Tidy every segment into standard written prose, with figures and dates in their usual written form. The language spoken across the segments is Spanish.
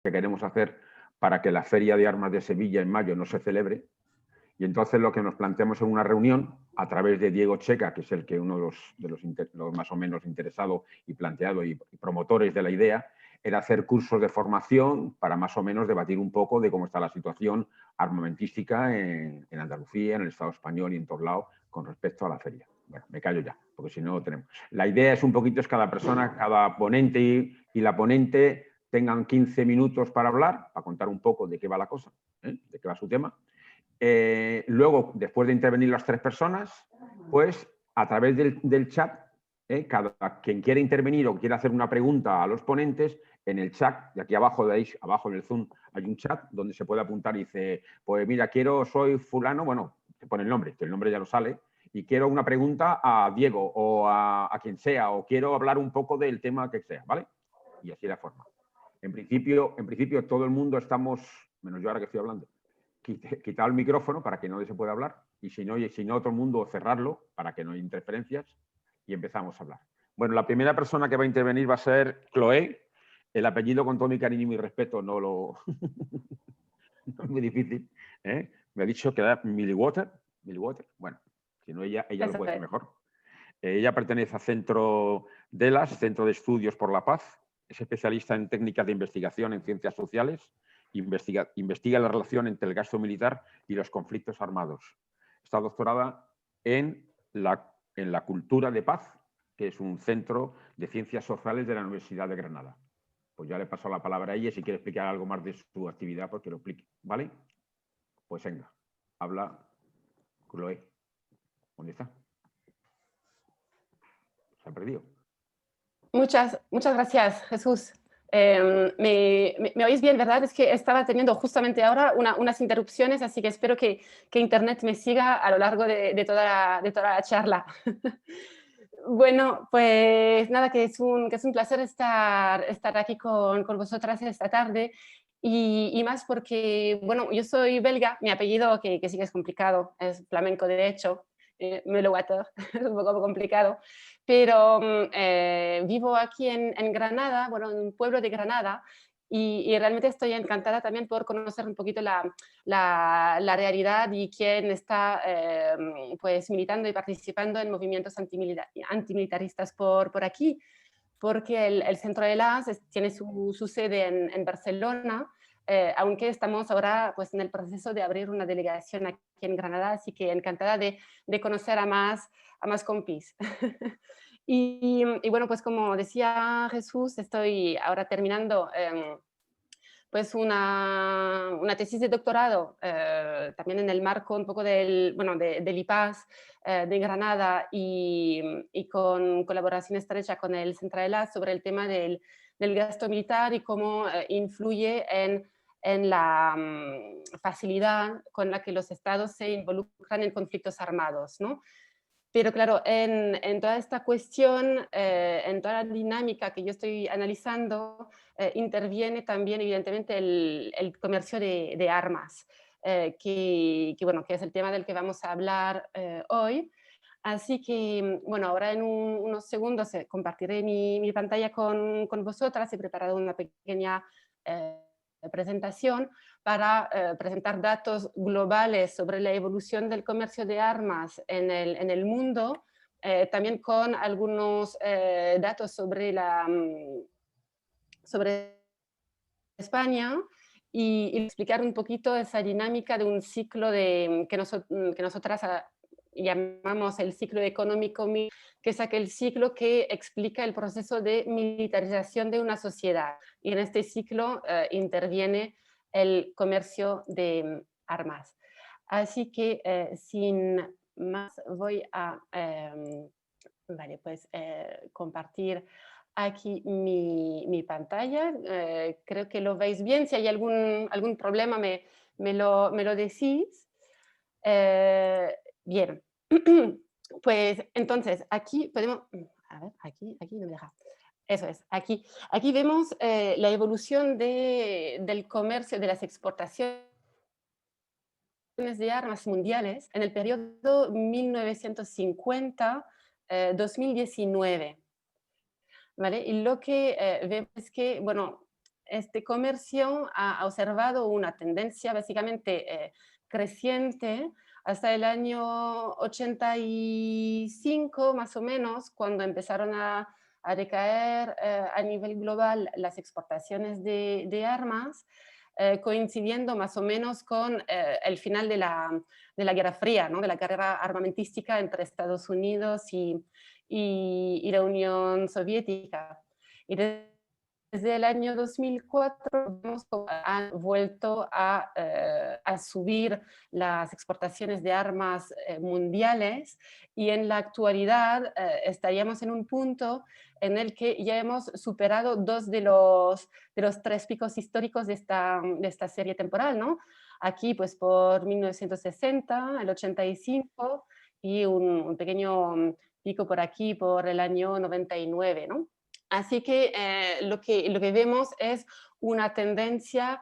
que queremos hacer para que la Feria de Armas de Sevilla en mayo no se celebre. Y entonces lo que nos planteamos en una reunión, a través de Diego Checa, que es el que uno de los más o menos interesado y planteado y promotores de la idea, era hacer cursos de formación para más o menos debatir un poco de cómo está la situación armamentística en Andalucía, en el Estado español y en todos lados con respecto a la feria. Bueno, me callo ya, porque si no lo tenemos. La idea es un poquito, es cada persona, cada ponente y la ponente tengan 15 minutos para hablar, para contar un poco de qué va la cosa, de qué va su tema. Luego, después de intervenir las 3 personas, pues a través del chat, quien quiera intervenir o quiera hacer una pregunta a los ponentes, en el chat, de aquí abajo, de ahí, abajo en el Zoom, hay un chat donde se puede apuntar y dice, pues mira, soy fulano, bueno, te pone el nombre, que el nombre ya lo sale, y quiero una pregunta a Diego o a quien sea, o quiero hablar un poco del tema que sea, ¿vale? Y así la forma. En principio, todo el mundo estamos, menos yo ahora que estoy hablando, quitar el micrófono para que no se pueda hablar y si no, todo el mundo cerrarlo para que no haya interferencias y empezamos a hablar. Bueno, la primera persona que va a intervenir va a ser Chloé. El apellido, con todo mi cariño y mi respeto, no es muy difícil. Me ha dicho que era Millwater. Bueno, si no ella lo puede decir mejor. Ella pertenece a Centro DELAS, Centro de Estudios por la Paz. Es especialista en técnicas de investigación en ciencias sociales. Investiga la relación entre el gasto militar y los conflictos armados. Está doctorada en la cultura de paz, que es un centro de ciencias sociales de la Universidad de Granada. Pues ya le paso la palabra a ella si quiere explicar algo más de su actividad, pues que lo explique, ¿vale? Pues venga, habla Chloé. ¿Dónde está? Se ha perdido. Muchas gracias, Jesús. ¿Me oís bien, verdad? Es que estaba teniendo justamente ahora unas interrupciones, así que espero que Internet me siga a lo largo de toda la charla. Bueno, pues nada, que es un placer estar aquí con vosotras esta tarde y más porque, bueno, yo soy belga, mi apellido, que sí que es complicado, es flamenco de hecho, Mellowwater, es un poco complicado, pero vivo aquí en Granada, bueno, en un pueblo de Granada, y realmente estoy encantada también por conocer un poquito la realidad y quién está pues militando y participando en movimientos antimilitaristas por aquí, porque el Centro de las tiene su sede en Barcelona, aunque estamos ahora pues, en el proceso de abrir una delegación aquí en Granada, así que encantada de conocer a más compis. Y bueno, pues como decía Jesús, estoy ahora terminando pues una tesis de doctorado, también en el marco un poco del IPAS de Granada y con colaboración estrecha con el Centraela sobre el tema del gasto militar y cómo influye en la facilidad con la que los estados se involucran en conflictos armados, ¿no? Pero claro, en toda esta cuestión, en toda la dinámica que yo estoy analizando, interviene también evidentemente el comercio de armas, bueno, que es el tema del que vamos a hablar hoy. Así que, bueno, ahora en unos segundos compartiré mi pantalla con vosotras. He preparado una pequeña presentación para presentar datos globales sobre la evolución del comercio de armas en el mundo, también con algunos datos sobre España y explicar un poquito esa dinámica de un ciclo que nosotras llamamos el ciclo económico, que es aquel ciclo que explica el proceso de militarización de una sociedad. Y en este ciclo interviene el comercio de armas. Así que sin más voy a compartir aquí mi pantalla. Creo que lo veis bien. Si hay algún problema me lo decís. Bien. Pues entonces aquí podemos... A ver, aquí no me deja. Eso es, aquí vemos la evolución del comercio, de las exportaciones de armas mundiales en el periodo 1950-2019. ¿Vale? Y lo que vemos es que, bueno, este comercio ha observado una tendencia básicamente creciente hasta el año 85, más o menos, cuando empezaron a decaer a nivel global las exportaciones de armas, coincidiendo más o menos con el final de la Guerra Fría, ¿no? De la carrera armamentística entre Estados Unidos y la Unión Soviética. Y desde el año 2004 han vuelto a subir las exportaciones de armas mundiales, y en la actualidad estaríamos en un punto en el que ya hemos superado dos de los tres picos históricos de esta serie temporal, ¿no? Aquí pues por 1960, el 85 y un pequeño pico por aquí por el año 99, ¿no? Así que, lo que vemos es una tendencia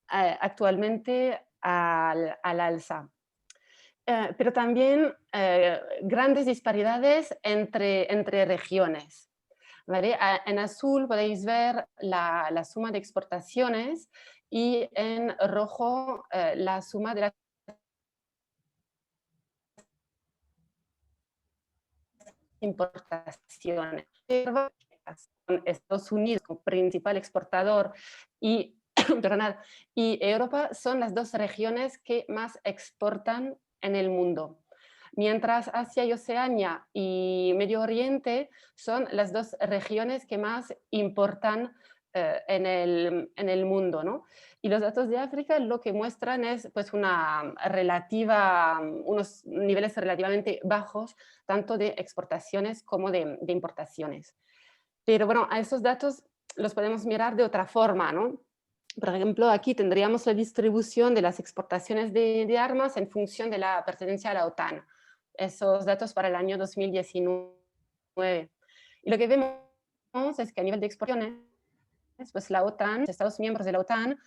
actualmente al alza. Pero también grandes disparidades entre regiones. ¿Vale? En azul podéis ver la suma de exportaciones y en rojo la suma de las importaciones. Estados Unidos como principal exportador y, perdonad, y Europa son las dos regiones que más exportan en el mundo. Mientras Asia y Oceanía y Medio Oriente son las dos regiones que más importan en el mundo, ¿no? Y los datos de África lo que muestran es pues unos niveles relativamente bajos, tanto de exportaciones como de importaciones. Pero bueno, a esos datos los podemos mirar de otra forma, ¿no? Por ejemplo, aquí tendríamos la distribución de las exportaciones de armas en función de la pertenencia a la OTAN. Esos datos para el año 2019. Y lo que vemos es que a nivel de exportaciones, pues la OTAN, los Estados miembros de la OTAN,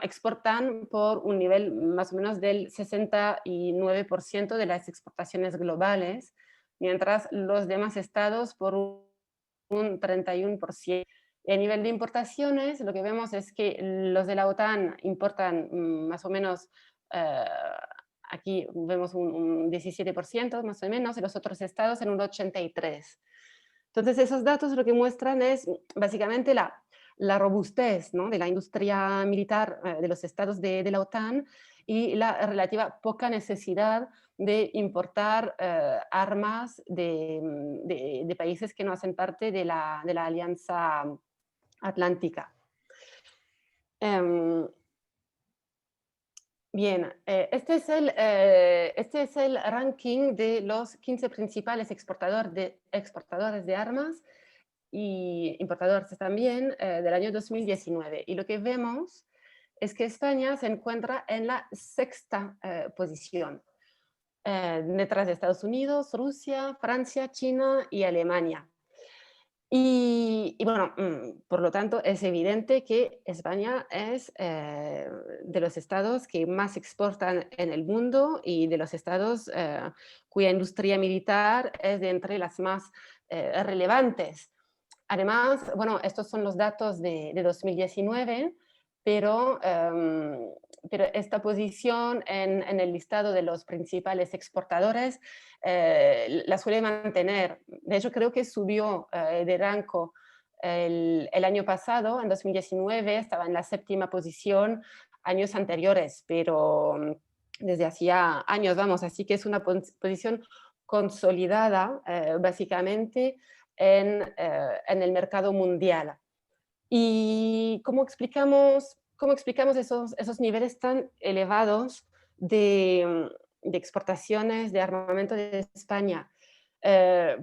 exportan por un nivel más o menos del 69% de las exportaciones globales, mientras los demás estados por un 31%. Y a nivel de importaciones, lo que vemos es que los de la OTAN importan más o menos, aquí vemos un 17% más o menos, y los otros estados en un 83%. Entonces, esos datos lo que muestran es básicamente la robustez, ¿no? De la industria militar de los estados de la OTAN y la relativa poca necesidad de importar armas de países que no hacen parte de la Alianza Atlántica. Bien, este es el ranking de los 15 principales exportadores de armas y importadores también del año 2019. Y lo que vemos es que España se encuentra en la sexta posición, detrás de Estados Unidos, Rusia, Francia, China y Alemania. Y bueno, por lo tanto, es evidente que España es de los estados que más exportan en el mundo y de los estados cuya industria militar es de entre las más relevantes. Además, bueno, estos son los datos de 2019, pero esta posición en el listado de los principales exportadores la suele mantener. De hecho, creo que subió de rango el año pasado, en 2019, estaba en la séptima posición, años anteriores, pero desde hacía años, vamos, así que es una posición consolidada, básicamente, en el mercado mundial. ¿Y cómo explicamos esos niveles tan elevados de exportaciones de armamento de España?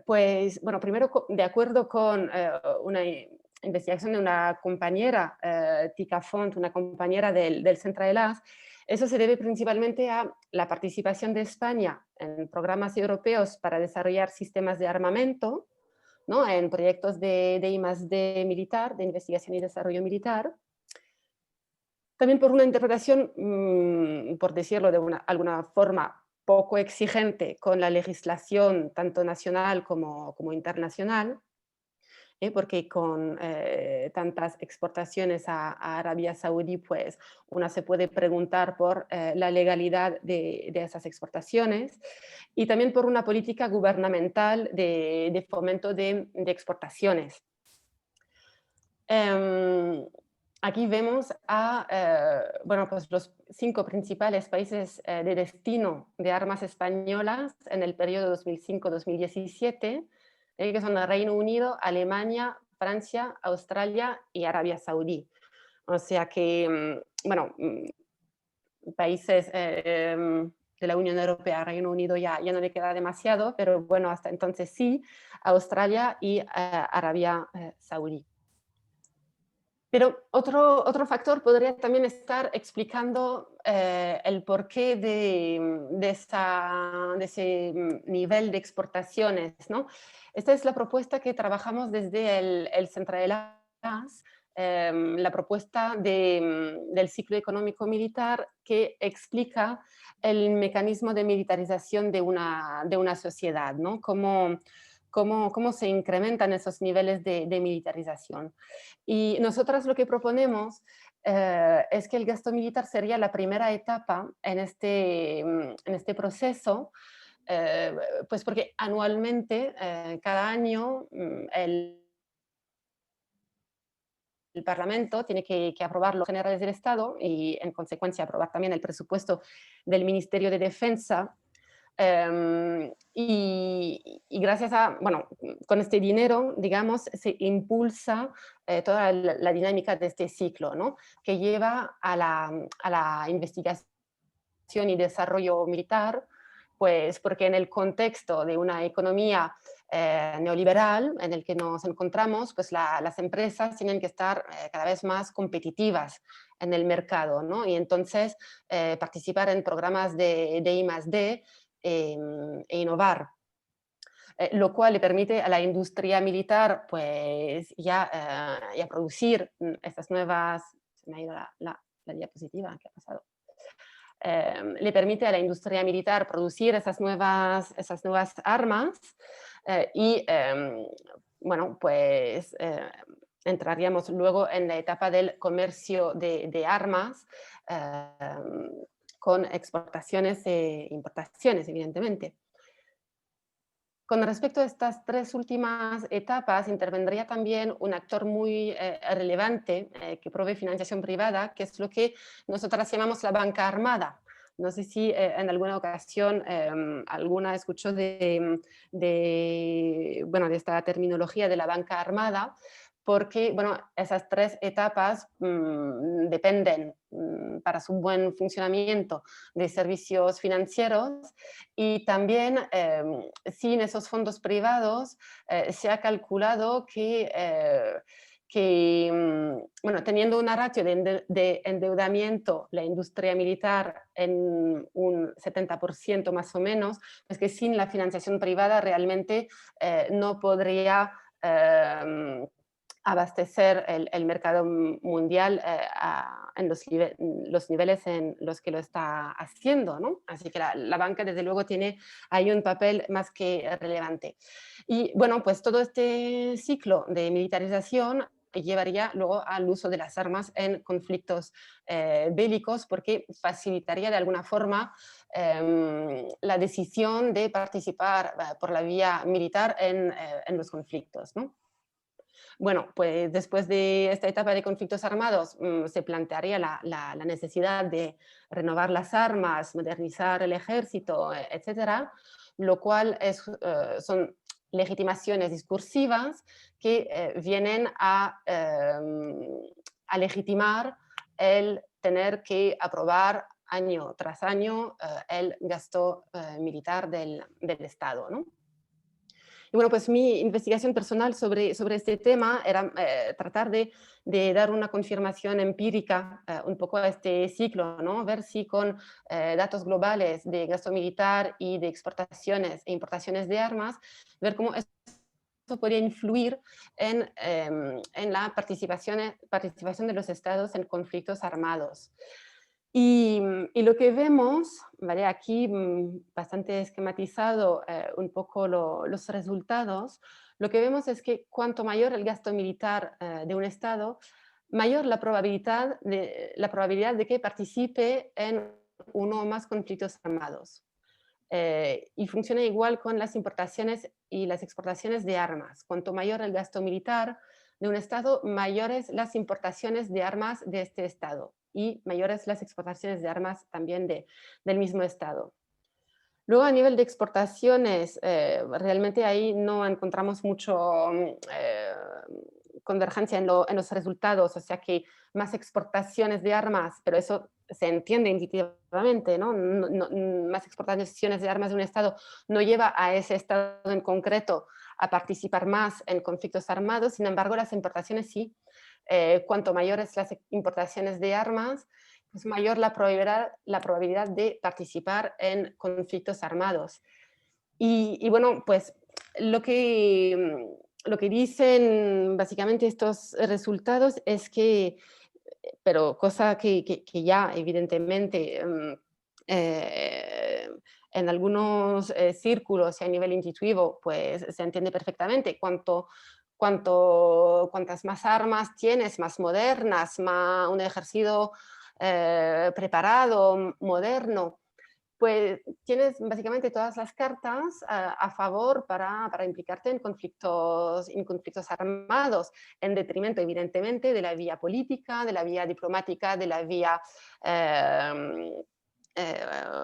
Pues, bueno, primero, de acuerdo con una investigación de una compañera, Tika Font, una compañera del Centre de l'As, eso se debe principalmente a la participación de España en programas europeos para desarrollar sistemas de armamento, ¿no? En proyectos de I+D militar, de investigación y desarrollo militar. También por una interpretación, por decirlo de alguna forma, poco exigente con la legislación tanto nacional como internacional. porque con tantas exportaciones a Arabia Saudí, pues uno se puede preguntar por la legalidad de esas exportaciones y también por una política gubernamental de fomento de exportaciones. Aquí vemos a bueno, pues los 5 principales países de destino de armas españolas en el periodo 2005-2017, que son el Reino Unido, Alemania, Francia, Australia y Arabia Saudí. O sea que, bueno, países de la Unión Europea, Reino Unido ya no le queda demasiado, pero bueno, hasta entonces sí, Australia y Arabia Saudí. Pero otro factor podría también estar explicando el porqué de ese nivel de exportaciones, ¿no? Esta es la propuesta que trabajamos desde el Centraelas, la propuesta del ciclo económico militar que explica el mecanismo de militarización de una sociedad, ¿no? Cómo se incrementan esos niveles de militarización. Y nosotras lo que proponemos es que el gasto militar sería la primera etapa en este proceso, pues porque anualmente, cada año, el Parlamento tiene que aprobar los generales del Estado y en consecuencia aprobar también el presupuesto del Ministerio de Defensa. Y gracias a, bueno, con este dinero, digamos, se impulsa toda la dinámica de este ciclo, ¿no? Que lleva a la investigación y desarrollo militar, pues porque en el contexto de una economía neoliberal en el que nos encontramos, pues las empresas tienen que estar cada vez más competitivas en el mercado, ¿no? Y entonces participar en programas de I+D e innovar. Lo cual le permite a la industria militar pues ya producir estas nuevas, se me ha ido la diapositiva, ¿qué ha pasado? Le permite a la industria militar producir esas nuevas armas y, bueno, pues entraríamos luego en la etapa del comercio de armas con exportaciones e importaciones, evidentemente. Con respecto a estas 3 últimas etapas, intervendría también un actor muy relevante que provee financiación privada, que es lo que nosotras llamamos la banca armada. No sé si en alguna ocasión alguna escuchó bueno, de esta terminología de la banca armada, porque bueno, esas 3 etapas dependen para su buen funcionamiento de servicios financieros y también sin esos fondos privados se ha calculado bueno, teniendo una ratio de endeudamiento la industria militar en un 70% más o menos, pues que sin la financiación privada realmente no podría abastecer el mercado mundial en los niveles en los que lo está haciendo, ¿no? Así que la banca, desde luego, tiene ahí un papel más que relevante. Y bueno, pues todo este ciclo de militarización llevaría luego al uso de las armas en conflictos bélicos porque facilitaría de alguna forma la decisión de participar por la vía militar en los conflictos, ¿no? Bueno, pues después de esta etapa de conflictos armados se plantearía la necesidad de renovar las armas, modernizar el ejército, etcétera, lo cual son legitimaciones discursivas que vienen a legitimar el tener que aprobar año tras año el gasto militar del Estado, ¿no? Y bueno, pues mi investigación personal sobre este tema era tratar de dar una confirmación empírica un poco a este ciclo, ¿no? Ver si con datos globales de gasto militar y de exportaciones e importaciones de armas, ver cómo esto podría influir en la participación de los estados en conflictos armados. Y lo que vemos, ¿vale? Aquí bastante esquematizado un poco los resultados, lo que vemos es que cuanto mayor el gasto militar de un Estado, mayor la probabilidad de que participe en uno o más conflictos armados. Y funciona igual con las importaciones y las exportaciones de armas. Cuanto mayor el gasto militar de un Estado, mayores las importaciones de armas de este Estado y mayores las exportaciones de armas también del mismo Estado. Luego, a nivel de exportaciones, realmente ahí no encontramos mucho convergencia en los resultados, o sea que más exportaciones de armas, pero eso se entiende intuitivamente, ¿no? Más exportaciones de armas de un Estado no lleva a ese Estado en concreto a participar más en conflictos armados, sin embargo, las importaciones sí. Cuanto mayores las importaciones de armas, pues mayor la probabilidad de participar en conflictos armados. Y bueno, pues lo que, lo que dicen básicamente estos resultados es que, pero cosa que ya evidentemente eh, en algunos círculos y a nivel intuitivo pues se entiende perfectamente, cuantas más armas tienes, más modernas, un ejército preparado, moderno, pues tienes básicamente todas las cartas a favor para implicarte en conflictos armados, en detrimento evidentemente de la vía política, de la vía diplomática, de la vía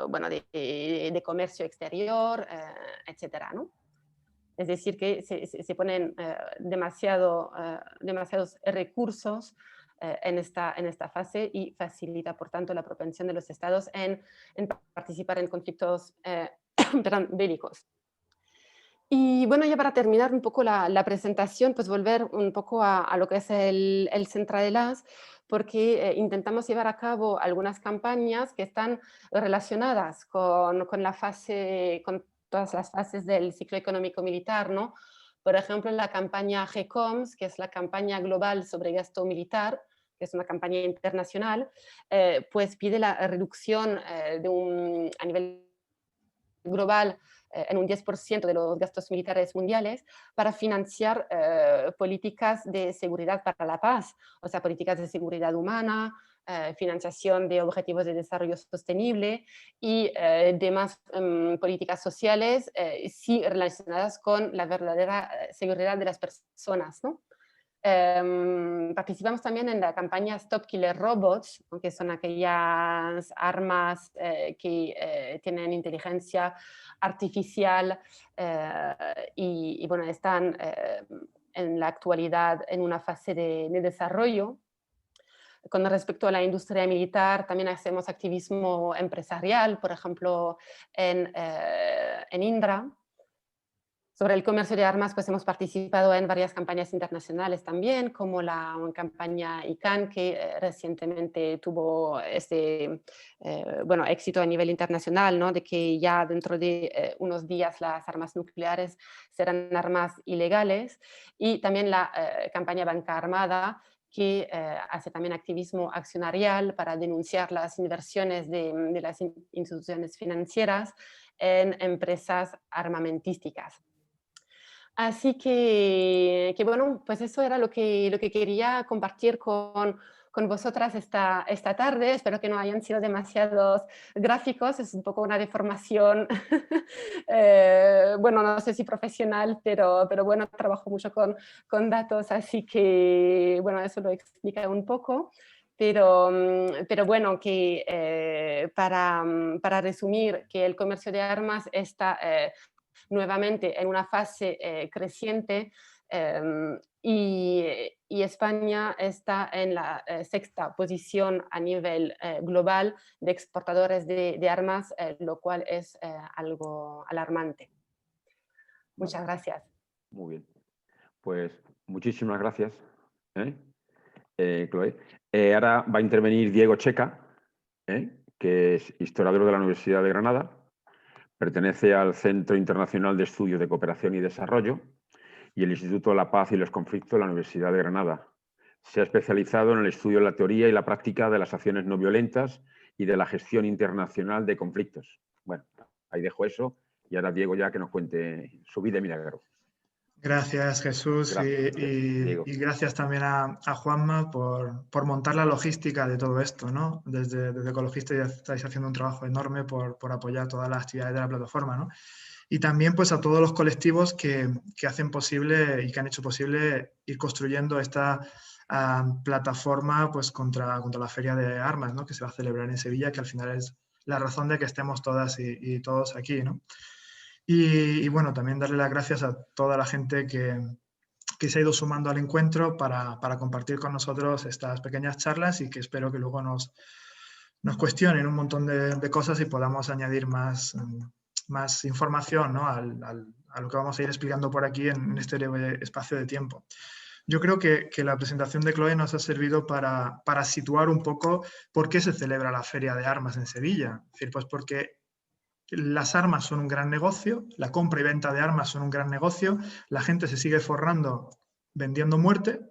bueno, de comercio exterior, etcétera, ¿no? Es decir, que se ponen demasiados recursos en esta fase y facilita, por tanto, la propensión de los estados en participar en conflictos perdón, bélicos. Y bueno, ya para terminar un poco la presentación, pues volver un poco a lo que es el Centre de las, porque intentamos llevar a cabo algunas campañas que están relacionadas con la fase, con todas las fases del ciclo económico militar, ¿no? Por ejemplo, la campaña GECOMS, que es la campaña global sobre gasto militar, que es una campaña internacional, pues pide la reducción a nivel global en un 10% de los gastos militares mundiales para financiar políticas de seguridad para la paz, o sea, políticas de seguridad humana, financiación de objetivos de desarrollo sostenible y demás políticas sociales, sí relacionadas con la verdadera seguridad de las personas, ¿no? Participamos también en la campaña Stop Killer Robots, que son aquellas armas que tienen inteligencia artificial y bueno, están en la actualidad en una fase de desarrollo. Con respecto a la industria militar, también hacemos activismo empresarial, por ejemplo, en Indra. Sobre el comercio de armas, pues hemos participado en varias campañas internacionales también, como la campaña ICANN, que recientemente tuvo bueno, éxito a nivel internacional, ¿no? De que ya dentro de unos días las armas nucleares serán armas ilegales. Y también la campaña Banca Armada, que hace también activismo accionarial para denunciar las inversiones de las instituciones financieras en empresas armamentísticas. Así que bueno, pues eso era lo que quería compartir con vosotras esta tarde. Espero que no hayan sido demasiados gráficos, es un poco una deformación, bueno, no sé si profesional, pero bueno, trabajo mucho con datos, así que bueno, eso lo explica un poco. Pero bueno, que para resumir, que el comercio de armas está nuevamente en una fase creciente y España está en la sexta posición a nivel global de exportadores de armas, lo cual es algo alarmante. Muchas gracias. Muy bien. Pues muchísimas gracias, Chloe. Ahora va a intervenir Diego Checa, que es historiador de la Universidad de Granada. Pertenece al Centro Internacional de Estudios de Cooperación y Desarrollo y el Instituto de la Paz y los Conflictos de la Universidad de Granada. Se ha especializado en el estudio de la teoría y la práctica de las acciones no violentas y de la gestión internacional de conflictos. Bueno, ahí dejo eso y ahora Diego ya que nos cuente su vida y milagro. Gracias, Jesús, Gracias, Diego. y gracias también a Juanma por montar la logística de todo esto, ¿no? Desde Ecologistas ya estáis haciendo un trabajo enorme por apoyar todas las actividades de la plataforma, ¿no? Y también pues a todos los colectivos que hacen posible y que han hecho posible ir construyendo esta plataforma pues contra la Feria de Armas, ¿no? Que se va a celebrar en Sevilla, que al final es la razón de que estemos todas y todos aquí, ¿no? Y bueno, también darle las gracias a toda la gente que se ha ido sumando al encuentro para compartir con nosotros estas pequeñas charlas y que espero que luego nos cuestionen un montón de cosas y podamos añadir más información, ¿no? a lo que vamos a ir explicando por aquí en este breve espacio de tiempo. Yo creo que la presentación de Chloe nos ha servido para situar un poco por qué se celebra la Feria de Armas en Sevilla. Es decir, pues porque las armas son un gran negocio, la compra y venta de armas son un gran negocio, la gente se sigue forrando vendiendo muerte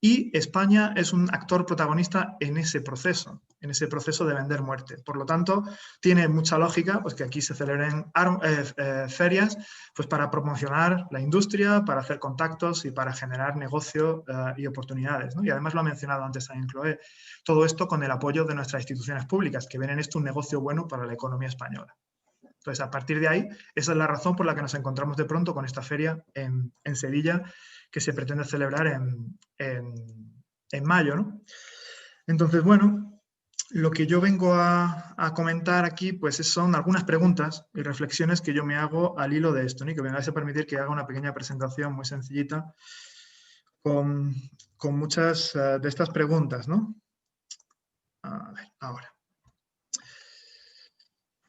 y España es un actor protagonista en ese proceso de vender muerte. Por lo tanto, tiene mucha lógica pues, que aquí se celebren ferias pues, para promocionar la industria, para hacer contactos y para generar negocio y oportunidades, ¿no? Y además lo ha mencionado antes también Chloe, todo esto con el apoyo de nuestras instituciones públicas, que ven en esto un negocio bueno para la economía española. Entonces, a partir de ahí, esa es la razón por la que nos encontramos de pronto con esta feria en Sevilla, que se pretende celebrar en mayo, ¿no? Entonces, bueno, lo que yo vengo a comentar aquí pues son algunas preguntas y reflexiones que yo me hago al hilo de esto, ¿no? Y que me vais a permitir que haga una pequeña presentación muy sencillita con muchas de estas preguntas, ¿no? A ver, ahora.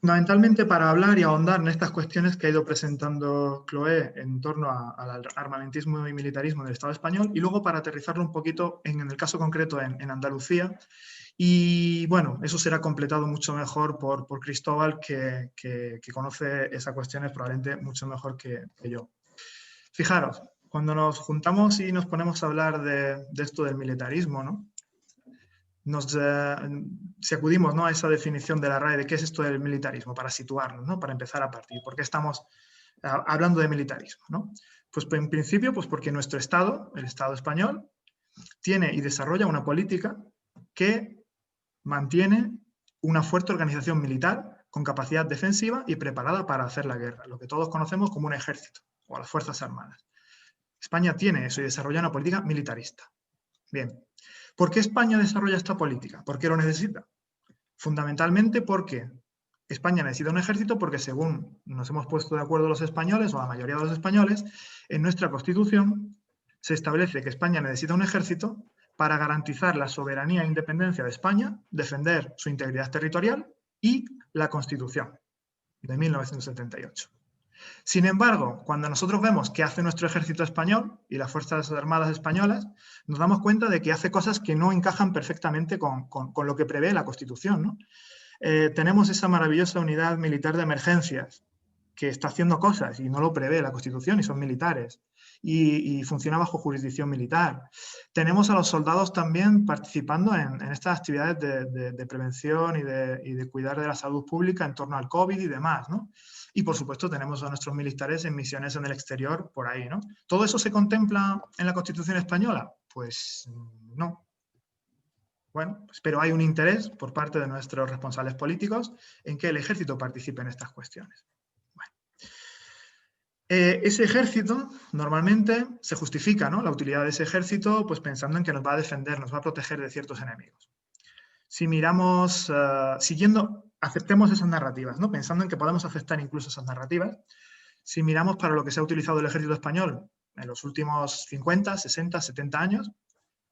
Fundamentalmente para hablar y ahondar en estas cuestiones que ha ido presentando Chloe en torno al armamentismo y militarismo del Estado español y luego para aterrizarlo un poquito en el caso concreto en Andalucía y bueno, eso será completado mucho mejor por Cristóbal que conoce esas cuestiones probablemente mucho mejor que yo. Fijaros, cuando nos juntamos y nos ponemos a hablar de esto del militarismo, ¿no? Si acudimos, ¿no? a esa definición de la RAE de qué es esto del militarismo, para situarnos, ¿no? Para empezar a partir. ¿Por qué estamos hablando de militarismo? ¿no? Pues en principio, pues porque nuestro Estado, el Estado español, tiene y desarrolla una política que mantiene una fuerte organización militar con capacidad defensiva y preparada para hacer la guerra, lo que todos conocemos como un ejército o las Fuerzas Armadas. España tiene eso y desarrolla una política militarista. Bien. ¿Por qué España desarrolla esta política? ¿Por qué lo necesita? Fundamentalmente porque España necesita un ejército porque según nos hemos puesto de acuerdo los españoles, o la mayoría de los españoles, en nuestra Constitución se establece que España necesita un ejército para garantizar la soberanía e independencia de España, defender su integridad territorial y la Constitución de 1978. Sin embargo, cuando nosotros vemos qué hace nuestro ejército español y las Fuerzas Armadas españolas, nos damos cuenta de que hace cosas que no encajan perfectamente con lo que prevé la Constitución, ¿no? Tenemos esa maravillosa unidad militar de emergencias que está haciendo cosas y no lo prevé la Constitución y son militares y funciona bajo jurisdicción militar. Tenemos a los soldados también participando en estas actividades de prevención y de cuidar de la salud pública en torno al COVID y demás, ¿no? Y, por supuesto, tenemos a nuestros militares en misiones en el exterior por ahí, ¿no? ¿Todo eso se contempla en la Constitución española? Pues no. Bueno, pero hay un interés por parte de nuestros responsables políticos en que el ejército participe en estas cuestiones. Bueno. Ese ejército, normalmente, se justifica, ¿no? La utilidad de ese ejército pues pensando en que nos va a defender, nos va a proteger de ciertos enemigos. Si miramos, aceptemos esas narrativas, ¿no? Pensando en que podemos aceptar incluso esas narrativas, si miramos para lo que se ha utilizado el ejército español en los últimos 50, 60, 70 años,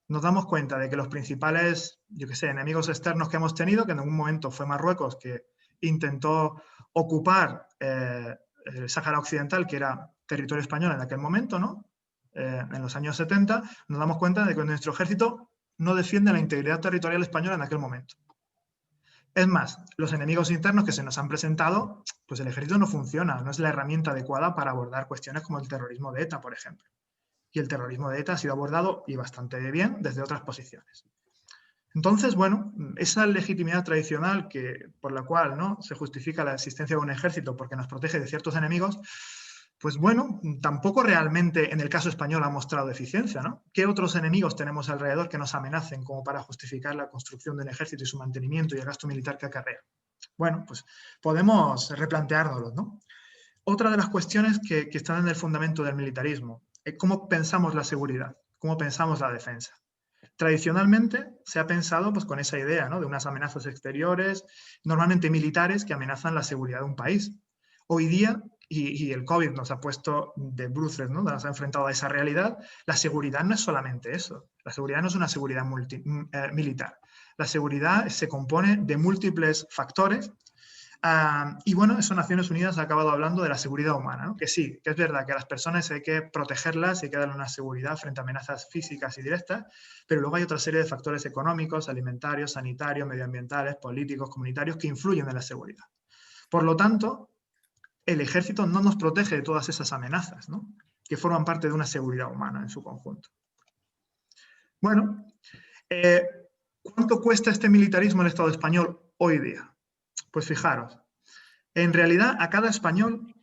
nos damos cuenta de que los principales, yo qué sé, enemigos externos que hemos tenido, que en algún momento fue Marruecos, que intentó ocupar el Sáhara Occidental, que era territorio español en aquel momento, ¿no? En los años 70, nos damos cuenta de que nuestro ejército no defiende la integridad territorial española en aquel momento. Es más, los enemigos internos que se nos han presentado, pues el ejército no funciona, no es la herramienta adecuada para abordar cuestiones como el terrorismo de ETA, por ejemplo. Y el terrorismo de ETA ha sido abordado, y bastante bien, desde otras posiciones. Entonces, bueno, esa legitimidad tradicional por la cual, ¿no? se justifica la existencia de un ejército porque nos protege de ciertos enemigos, Pues bueno, tampoco realmente en el caso español ha mostrado eficiencia, ¿no? ¿Qué otros enemigos tenemos alrededor que nos amenacen como para justificar la construcción de un ejército y su mantenimiento y el gasto militar que acarrea? Bueno, pues podemos replanteárnoslo, ¿no? Otra de las cuestiones que están en el fundamento del militarismo es cómo pensamos la seguridad, cómo pensamos la defensa. Tradicionalmente se ha pensado pues, con esa idea, ¿no?, de unas amenazas exteriores, normalmente militares, que amenazan la seguridad de un país. Hoy día, y el COVID nos ha puesto de bruces, ¿no?, nos ha enfrentado a esa realidad, la seguridad no es solamente eso. La seguridad no es una seguridad militar. La seguridad se compone de múltiples factores. Y bueno, eso Naciones Unidas ha acabado hablando de la seguridad humana, ¿no? Que sí, que es verdad que a las personas hay que protegerlas, hay que darle una seguridad frente a amenazas físicas y directas, pero luego hay otra serie de factores económicos, alimentarios, sanitarios, medioambientales, políticos, comunitarios que influyen en la seguridad. Por lo tanto, el ejército no nos protege de todas esas amenazas, ¿no?, que forman parte de una seguridad humana en su conjunto. Bueno, ¿cuánto cuesta este militarismo en el Estado español hoy día? Pues fijaros, en realidad a cada español,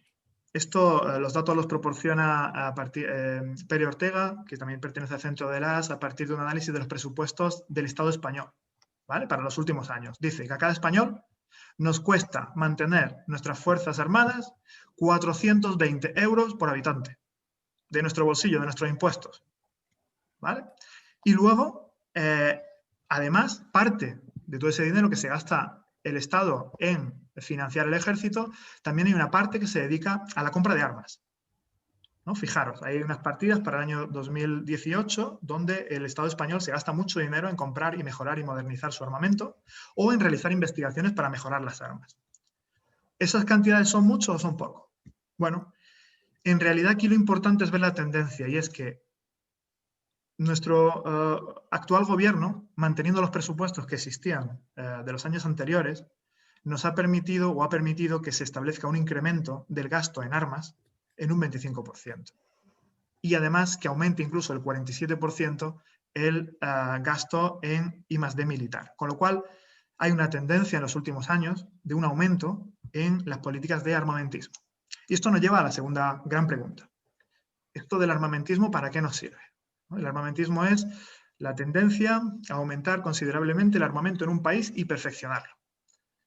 los datos los proporciona Pere Ortega, que también pertenece al Centro de las, a partir de un análisis de los presupuestos del Estado español, ¿vale?, para los últimos años. Dice que a cada español nos cuesta mantener nuestras Fuerzas Armadas 420 euros por habitante, de nuestro bolsillo, de nuestros impuestos, ¿vale? Y luego, además, parte de todo ese dinero que se gasta el Estado en financiar el ejército, también hay una parte que se dedica a la compra de armas, ¿no? Fijaros, hay unas partidas para el año 2018 donde el Estado español se gasta mucho dinero en comprar y mejorar y modernizar su armamento o en realizar investigaciones para mejorar las armas. ¿Esas cantidades son mucho o son poco? Bueno, en realidad aquí lo importante es ver la tendencia, y es que nuestro actual gobierno, manteniendo los presupuestos que existían de los años anteriores, nos ha permitido o ha permitido que se establezca un incremento del gasto en armas en un 25%. Y además que aumente incluso el 47% el gasto en I+D militar. Con lo cual hay una tendencia en los últimos años de un aumento en las políticas de armamentismo. Y esto nos lleva a la segunda gran pregunta. ¿Esto del armamentismo para qué nos sirve? El armamentismo es la tendencia a aumentar considerablemente el armamento en un país y perfeccionarlo.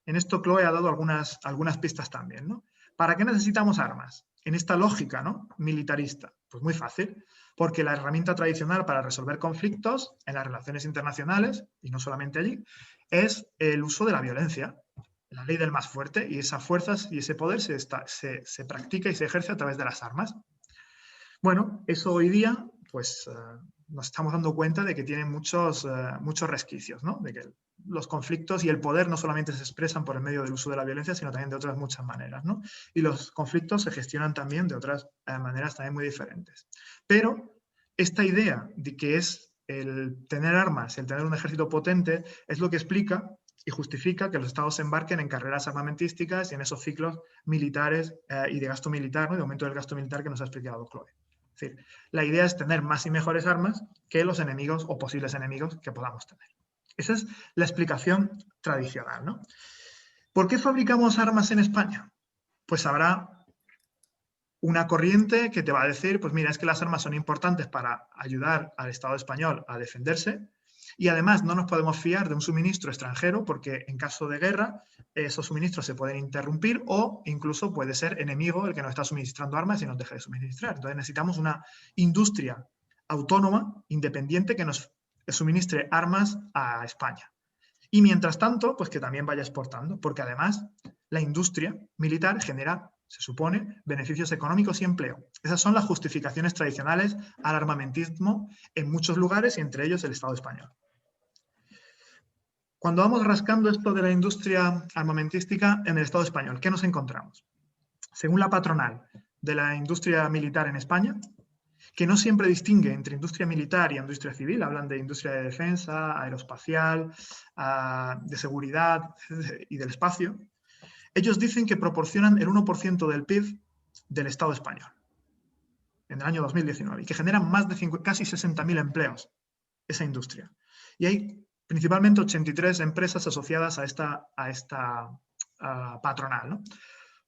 En esto Chloe ha dado algunas pistas también, ¿no? ¿Para qué necesitamos armas? En esta lógica, ¿no?, militarista. Pues muy fácil, porque la herramienta tradicional para resolver conflictos en las relaciones internacionales, y no solamente allí, es el uso de la violencia, la ley del más fuerte, y esas fuerzas y ese poder se practica y se ejerce a través de las armas. Bueno, eso hoy día, pues nos estamos dando cuenta de que tiene muchos resquicios, ¿no? De que los conflictos y el poder no solamente se expresan por el medio del uso de la violencia, sino también de otras muchas maneras, ¿no? Y los conflictos se gestionan también de otras maneras también muy diferentes. Pero esta idea de que es el tener armas, el tener un ejército potente, es lo que explica y justifica que los estados se embarquen en carreras armamentísticas y en esos ciclos militares y de gasto militar, ¿no?, de aumento del gasto militar que nos ha explicado Chloe. Es decir, la idea es tener más y mejores armas que los enemigos o posibles enemigos que podamos tener. Esa es la explicación tradicional, ¿no? ¿Por qué fabricamos armas en España? Pues habrá una corriente que te va a decir, pues mira, es que las armas son importantes para ayudar al Estado español a defenderse y además no nos podemos fiar de un suministro extranjero porque en caso de guerra esos suministros se pueden interrumpir o incluso puede ser enemigo el que nos está suministrando armas y nos deje de suministrar. Entonces necesitamos una industria autónoma, independiente, que nos suministre armas a España. Y mientras tanto, pues que también vaya exportando, porque además la industria militar genera, se supone, beneficios económicos y empleo. Esas son las justificaciones tradicionales al armamentismo en muchos lugares y entre ellos el Estado español. Cuando vamos rascando esto de la industria armamentística en el Estado español, ¿qué nos encontramos? Según la patronal de la industria militar en España, que no siempre distingue entre industria militar y industria civil, hablan de industria de defensa, aeroespacial, de seguridad y del espacio, ellos dicen que proporcionan el 1% del PIB del Estado español en el año 2019 y que generan más de casi 60.000 empleos esa industria. Y hay principalmente 83 empresas asociadas a esta patronal, ¿no?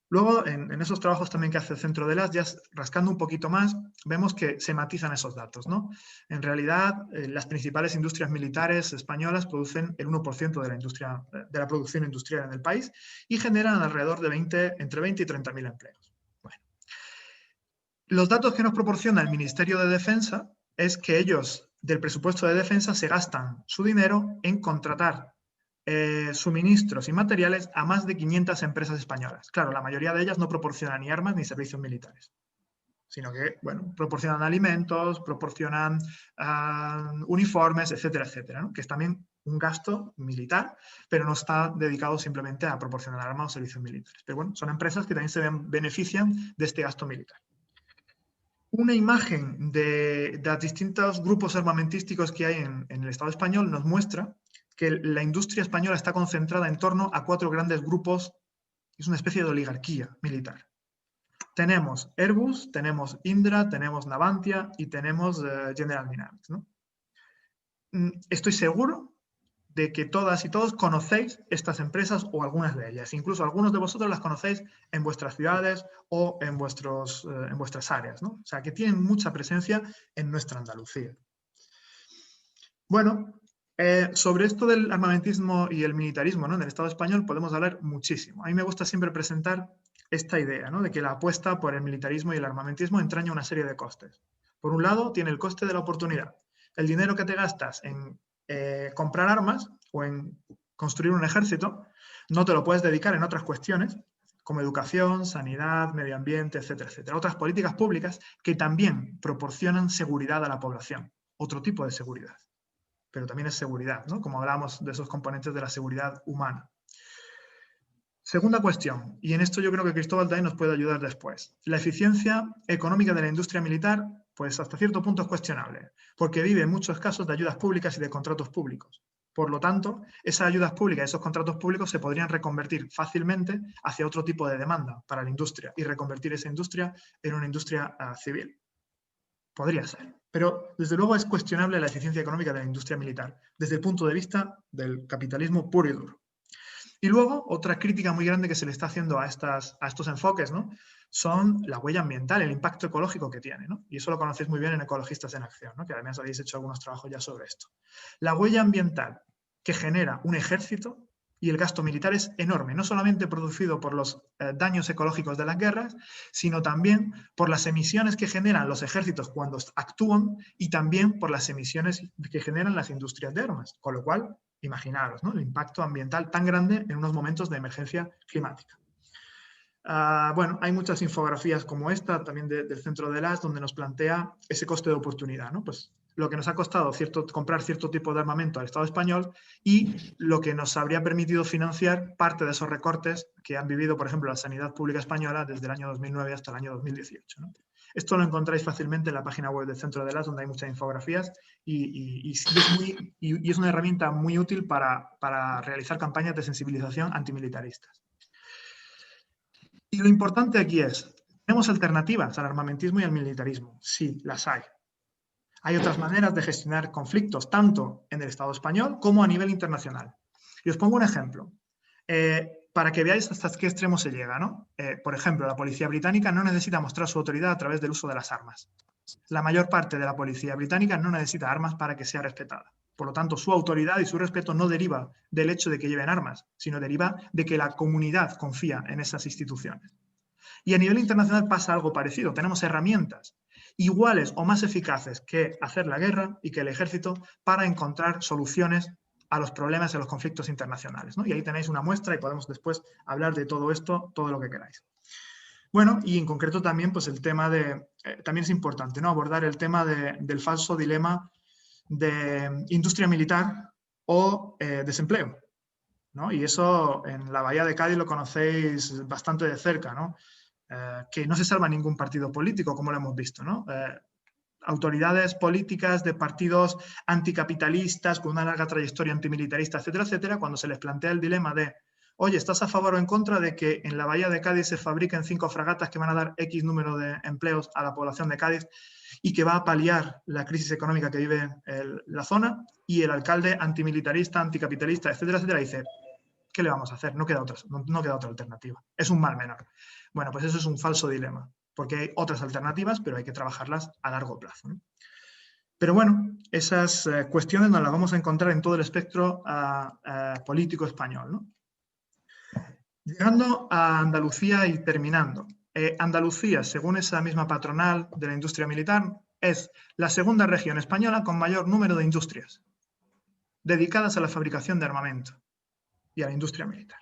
Luego, en esos trabajos también que hace el Centro de las, ya rascando un poquito más, vemos que se matizan esos datos, ¿no? En realidad, las principales industrias militares españolas producen el 1% de la producción industrial en el país y generan alrededor de entre 20 y 30.000 empleos. Bueno. Los datos que nos proporciona el Ministerio de Defensa es que ellos, del presupuesto de defensa, se gastan su dinero en contratar suministros y materiales a más de 500 empresas españolas. Claro, la mayoría de ellas no proporcionan ni armas ni servicios militares, sino que, bueno, proporcionan alimentos, proporcionan uniformes, etcétera, etcétera, ¿no? Que es también un gasto militar, pero no está dedicado simplemente a proporcionar armas o servicios militares. Pero bueno, son empresas que también se benefician de este gasto militar. Una imagen de los distintos grupos armamentísticos que hay en el Estado español nos muestra que la industria española está concentrada en torno a 4 grandes grupos, es una especie de oligarquía militar. Tenemos Airbus, tenemos Indra, tenemos Navantia y tenemos General Dynamics, ¿no? Estoy seguro de que todas y todos conocéis estas empresas o algunas de ellas. Incluso algunos de vosotros las conocéis en vuestras ciudades o en vuestras áreas, ¿no? O sea, que tienen mucha presencia en nuestra Andalucía. Bueno, sobre esto del armamentismo y el militarismo, ¿no?, en el Estado español podemos hablar muchísimo. A mí me gusta siempre presentar esta idea, ¿no?, de que la apuesta por el militarismo y el armamentismo entraña una serie de costes. Por un lado, tiene el coste de la oportunidad. El dinero que te gastas en comprar armas o en construir un ejército, no te lo puedes dedicar en otras cuestiones, como educación, sanidad, medio ambiente, etcétera, etcétera. Otras políticas públicas que también proporcionan seguridad a la población. Otro tipo de seguridad. Pero también es seguridad, ¿no? Como hablamos de esos componentes de la seguridad humana. Segunda cuestión, y en esto yo creo que Cristóbal también nos puede ayudar después. La eficiencia económica de la industria militar, pues hasta cierto punto es cuestionable, porque vive en muchos casos de ayudas públicas y de contratos públicos. Por lo tanto, esas ayudas públicas, esos contratos públicos se podrían reconvertir fácilmente hacia otro tipo de demanda para la industria y reconvertir esa industria en una industria civil. Podría ser, pero desde luego es cuestionable la eficiencia económica de la industria militar desde el punto de vista del capitalismo puro y duro. Y luego, otra crítica muy grande que se le está haciendo a estos enfoques, ¿no?, son la huella ambiental, el impacto ecológico que tiene, ¿no? Y eso lo conocéis muy bien en Ecologistas en Acción, ¿no?, que además habéis hecho algunos trabajos ya sobre esto. La huella ambiental que genera un ejército y el gasto militar es enorme, no solamente producido por los daños ecológicos de las guerras, sino también por las emisiones que generan los ejércitos cuando actúan y también por las emisiones que generan las industrias de armas. Con lo cual, imaginaros, ¿no?, el impacto ambiental tan grande en unos momentos de emergencia climática. Bueno, hay muchas infografías como esta, también del Centro de las, donde nos plantea ese coste de oportunidad, ¿no? Pues lo que nos ha costado comprar cierto tipo de armamento al Estado español y lo que nos habría permitido financiar parte de esos recortes que han vivido, por ejemplo, la sanidad pública española desde el año 2009 hasta el año 2018, ¿no? Esto lo encontráis fácilmente en la página web del Centro de las, donde hay muchas infografías y es una herramienta muy útil para realizar campañas de sensibilización antimilitaristas. Y lo importante aquí es, ¿tenemos alternativas al armamentismo y al militarismo? Sí, las hay. Hay otras maneras de gestionar conflictos, tanto en el Estado español como a nivel internacional. Y os pongo un ejemplo, para que veáis hasta qué extremo se llega, ¿no? Por ejemplo, la policía británica no necesita mostrar su autoridad a través del uso de las armas. La mayor parte de la policía británica no necesita armas para que sea respetada. Por lo tanto, su autoridad y su respeto no deriva del hecho de que lleven armas, sino deriva de que la comunidad confía en esas instituciones. Y a nivel internacional pasa algo parecido. Tenemos herramientas iguales o más eficaces que hacer la guerra y que el ejército para encontrar soluciones a los problemas y a los conflictos internacionales, ¿no? Y ahí tenéis una muestra y podemos después hablar de todo esto, todo lo que queráis. Bueno, y en concreto también, pues el tema de, también es importante, ¿no?, abordar el tema del falso dilema de industria militar o desempleo, ¿no? Y eso en la Bahía de Cádiz lo conocéis bastante de cerca, ¿no? Que no se salva ningún partido político, como lo hemos visto, ¿no? Autoridades políticas de partidos anticapitalistas con una larga trayectoria antimilitarista, etcétera, etcétera, cuando se les plantea el dilema de, oye, ¿estás a favor o en contra de que en la Bahía de Cádiz se fabriquen 5 fragatas que van a dar X número de empleos a la población de Cádiz y que va a paliar la crisis económica que vive la zona? Y el alcalde antimilitarista, anticapitalista, etcétera, etcétera, dice, ¿qué le vamos a hacer? No queda otra alternativa. Es un mal menor. Bueno, pues eso es un falso dilema, porque hay otras alternativas, pero hay que trabajarlas a largo plazo, ¿no? Pero bueno, esas cuestiones nos las vamos a encontrar en todo el espectro político español, ¿no? Llegando a Andalucía y terminando. Andalucía, según esa misma patronal de la industria militar, es la segunda región española con mayor número de industrias dedicadas a la fabricación de armamento y a la industria militar.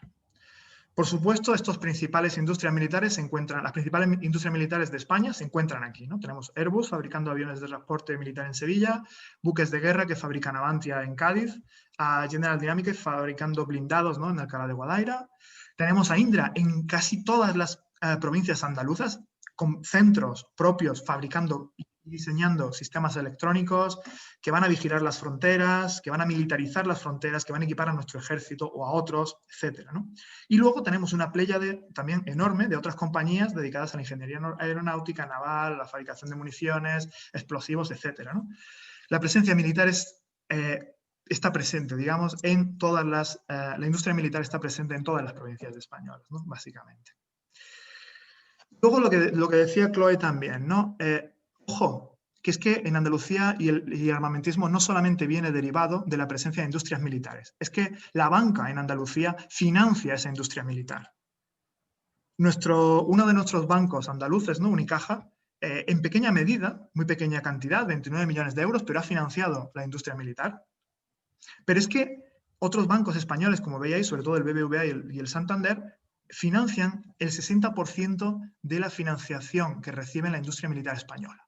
Por supuesto, estas principales industrias militares las principales industrias militares de España se encuentran aquí, ¿no? Tenemos Airbus fabricando aviones de transporte militar en Sevilla, buques de guerra que fabrican Navantia en Cádiz, a General Dynamics fabricando blindados, ¿no?, en Alcalá de Guadaira. Tenemos a Indra en casi todas las provincias andaluzas, con centros propios fabricando y diseñando sistemas electrónicos que van a vigilar las fronteras, que van a militarizar las fronteras, que van a equipar a nuestro ejército o a otros, etcétera, ¿no? Y luego tenemos una pléyade también enorme de otras compañías dedicadas a la ingeniería aeronáutica, naval, la fabricación de municiones, explosivos, etcétera, ¿no? La presencia militar está presente, digamos, en todas la industria militar está presente en todas las provincias españolas, ¿no?, básicamente. Luego lo que decía Chloe también, ¿no? Ojo, que es que en Andalucía y el armamentismo no solamente viene derivado de la presencia de industrias militares, es que la banca en Andalucía financia esa industria militar. Uno de nuestros bancos andaluces, ¿no?, Unicaja, en pequeña medida, muy pequeña cantidad, 29 millones de euros, pero ha financiado la industria militar. Pero es que otros bancos españoles, como veíais, sobre todo el BBVA y el Santander, financian el 60% de la financiación que recibe la industria militar española.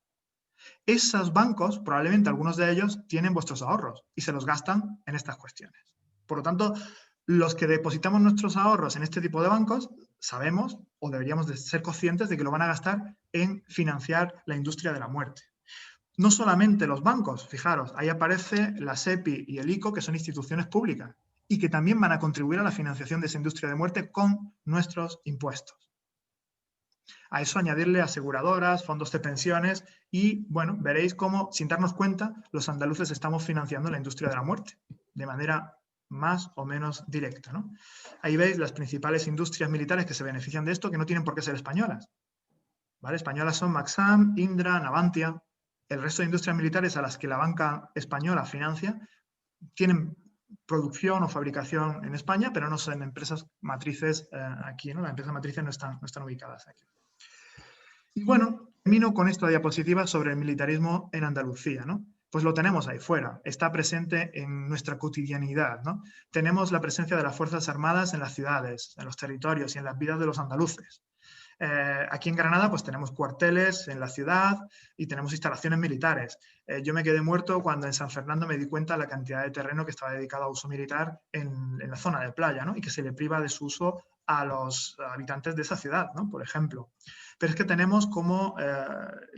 Esos bancos, probablemente algunos de ellos, tienen vuestros ahorros y se los gastan en estas cuestiones. Por lo tanto, los que depositamos nuestros ahorros en este tipo de bancos, sabemos o deberíamos de ser conscientes de que lo van a gastar en financiar la industria de la muerte. No solamente los bancos, fijaros, ahí aparece la SEPI y el ICO, que son instituciones públicas y que también van a contribuir a la financiación de esa industria de muerte con nuestros impuestos. A eso añadirle aseguradoras, fondos de pensiones y, bueno, veréis cómo, sin darnos cuenta, los andaluces estamos financiando la industria de la muerte de manera más o menos directa, ¿no? Ahí veis las principales industrias militares que se benefician de esto, que no tienen por qué ser españolas, ¿vale? Españolas son Maxam, Indra, Navantia. El resto de industrias militares a las que la banca española financia tienen producción o fabricación en España, pero no son empresas matrices aquí, ¿no? Las empresas matrices no están ubicadas aquí. Y bueno, termino con esta diapositiva sobre el militarismo en Andalucía, ¿no? Pues lo tenemos ahí fuera, está presente en nuestra cotidianidad, ¿no? Tenemos la presencia de las Fuerzas Armadas en las ciudades, en los territorios y en las vidas de los andaluces. Aquí en Granada pues tenemos cuarteles en la ciudad y tenemos instalaciones militares. Yo me quedé muerto cuando en San Fernando me di cuenta de la cantidad de terreno que estaba dedicado a uso militar en la zona de playa, ¿no? Y que se le priva de su uso a los habitantes de esa ciudad, ¿no?, por ejemplo. Pero es que tenemos como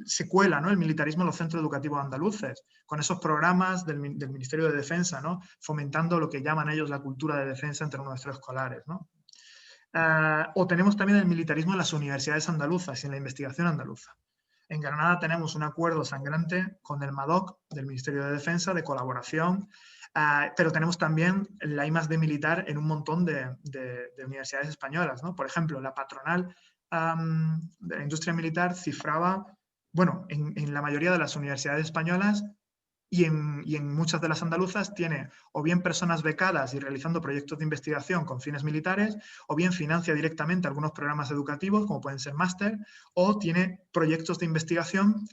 se cuela, ¿no?, el militarismo en los centros educativos andaluces, con esos programas del Ministerio de Defensa, ¿no?, fomentando lo que llaman ellos la cultura de defensa entre nuestros escolares, ¿no? O tenemos también el militarismo en las universidades andaluzas y en la investigación andaluza. En Granada tenemos un acuerdo sangrante con el MADOC del Ministerio de Defensa de colaboración, pero tenemos también la I+D militar en un montón de universidades españolas, ¿no? Por ejemplo, la patronal de la industria militar cifraba, bueno, en la mayoría de las universidades españolas y en muchas de las andaluzas tiene o bien personas becadas y realizando proyectos de investigación con fines militares, o bien financia directamente algunos programas educativos, como pueden ser máster, o tiene proyectos de investigación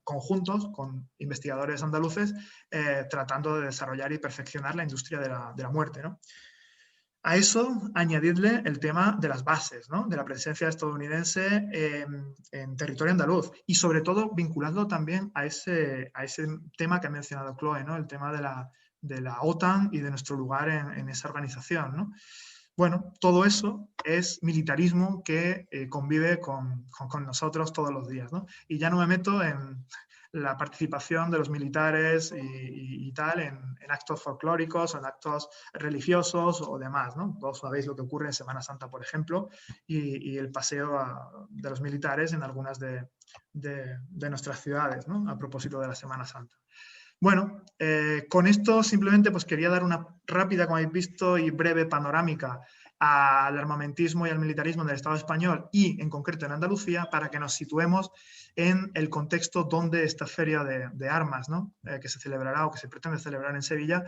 conjuntos con investigadores andaluces tratando de desarrollar y perfeccionar la industria de la muerte, ¿no? A eso añadirle el tema de las bases, ¿no?, de la presencia estadounidense en territorio andaluz y sobre todo vinculando también a ese tema que ha mencionado Chloe, ¿no?, el tema de la OTAN y de nuestro lugar en esa organización, ¿no? Bueno, todo eso es militarismo que convive con nosotros todos los días, ¿no? Y ya no me meto en la participación de los militares y tal en actos folclóricos o en actos religiosos o demás, ¿no? Todos sabéis lo que ocurre en Semana Santa, por ejemplo, y el paseo de los militares en algunas de nuestras ciudades, ¿no?, a propósito de la Semana Santa. Bueno, con esto simplemente pues quería dar una rápida, como habéis visto, y breve panorámica al armamentismo y al militarismo en el Estado español y en concreto en Andalucía, para que nos situemos en el contexto donde esta feria de armas, ¿no? Que se celebrará o que se pretende celebrar en Sevilla,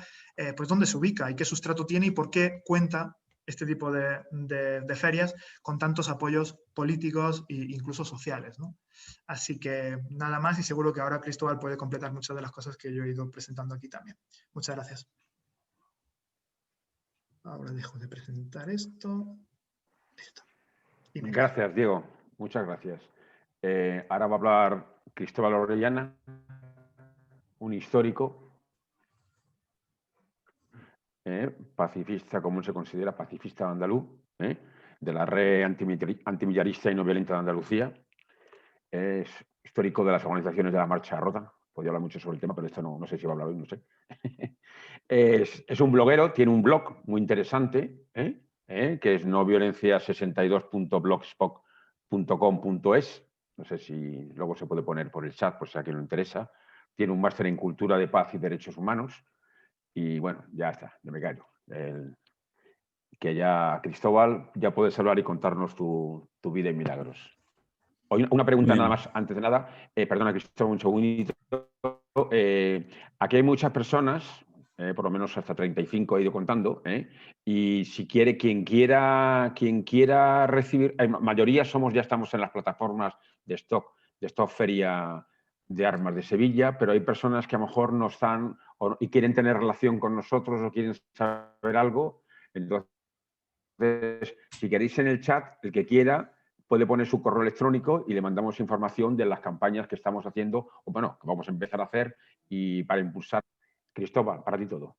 pues dónde se ubica y qué sustrato tiene y por qué cuenta este tipo de ferias con tantos apoyos políticos e incluso sociales, ¿no? Así que nada más, y seguro que ahora Cristóbal puede completar muchas de las cosas que yo he ido presentando aquí también. Muchas gracias. Ahora dejo de presentar esto. Listo. Gracias, Diego. Muchas gracias. Ahora va a hablar Cristóbal Orellana, un histórico, pacifista, como se considera, pacifista andaluz, de la red antimillarista y no violenta de Andalucía. Es histórico de las organizaciones de la Marcha Rota. Podría hablar mucho sobre el tema, pero esto no sé si va a hablar hoy, no sé. Es un bloguero, tiene un blog muy interesante, que es noviolencia62.blogspot.com.es. No sé si luego se puede poner por el chat, por si a quien le interesa. Tiene un máster en Cultura de Paz y Derechos Humanos. Y bueno, ya está, ya me callo. Que ya, Cristóbal, ya puedes hablar y contarnos tu vida y milagros. Una pregunta nada más, antes de nada. Perdona, Cristóbal, un segundito. Aquí hay muchas personas, por lo menos hasta 35 he ido contando, y si quiere, quien quiera recibir, mayoría ya estamos en las plataformas de stock Feria de Armas de Sevilla, pero hay personas que a lo mejor no están y quieren tener relación con nosotros o quieren saber algo. Entonces, si queréis en el chat, el que quiera puede poner su correo electrónico y le mandamos información de las campañas que estamos haciendo, o bueno, que vamos a empezar a hacer y para impulsar. Cristóbal, para ti todo.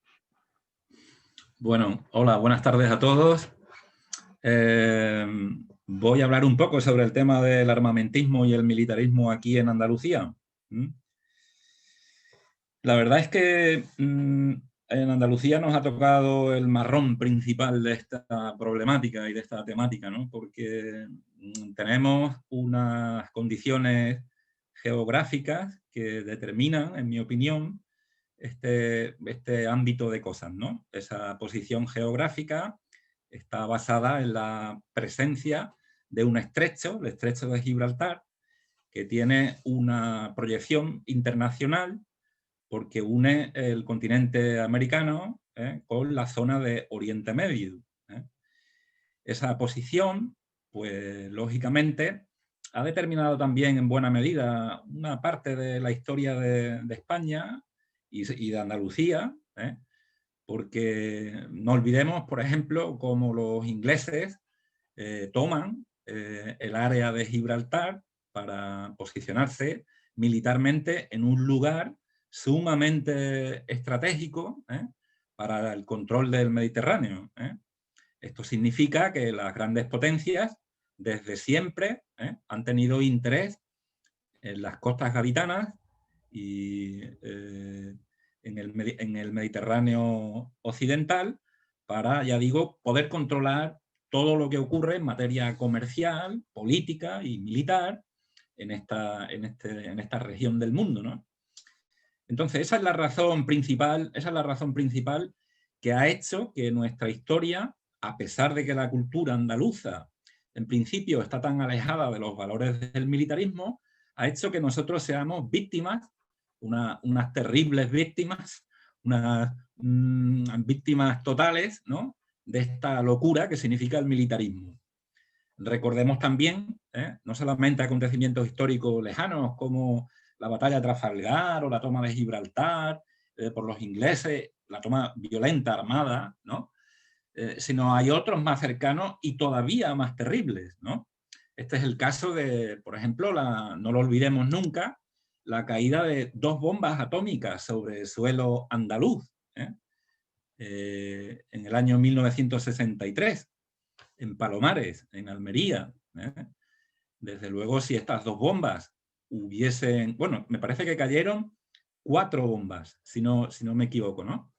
Bueno, hola, buenas tardes a todos. Voy a hablar un poco sobre el tema del armamentismo y el militarismo aquí en Andalucía. La verdad es que en Andalucía nos ha tocado el marrón principal de esta problemática y de esta temática, ¿no? Porque tenemos unas condiciones geográficas que determinan, en mi opinión, este ámbito de cosas, ¿no? Esa posición geográfica está basada en la presencia de un estrecho, el estrecho de Gibraltar, que tiene una proyección internacional porque une el continente americano con la zona de Oriente Medio. Esa posición, pues lógicamente, ha determinado también en buena medida una parte de la historia de España y de Andalucía, porque no olvidemos, por ejemplo, cómo los ingleses toman el área de Gibraltar para posicionarse militarmente en un lugar sumamente estratégico para el control del Mediterráneo. Esto significa que las grandes potencias desde siempre han tenido interés en las costas gaditanas y en el Mediterráneo occidental para, ya digo, poder controlar todo lo que ocurre en materia comercial, política y militar en esta región del mundo, ¿no? Entonces, esa es la razón principal que ha hecho que nuestra historia, a pesar de que la cultura andaluza en principio está tan alejada de los valores del militarismo, ha hecho que nosotros seamos víctimas, unas terribles víctimas, unas víctimas totales, ¿no?, de esta locura que significa el militarismo. Recordemos también, no solamente acontecimientos históricos lejanos como la batalla de Trafalgar o la toma de Gibraltar por los ingleses, la toma violenta, armada, ¿no?, sino hay otros más cercanos y todavía más terribles, ¿no? Este es el caso de, por ejemplo, no lo olvidemos nunca, la caída de 2 bombas atómicas sobre el suelo andaluz en el año 1963, en Palomares, en Almería. Desde luego, si estas 2 bombas hubiesen... Bueno, me parece que cayeron 4 bombas, si no me equivoco, ¿no?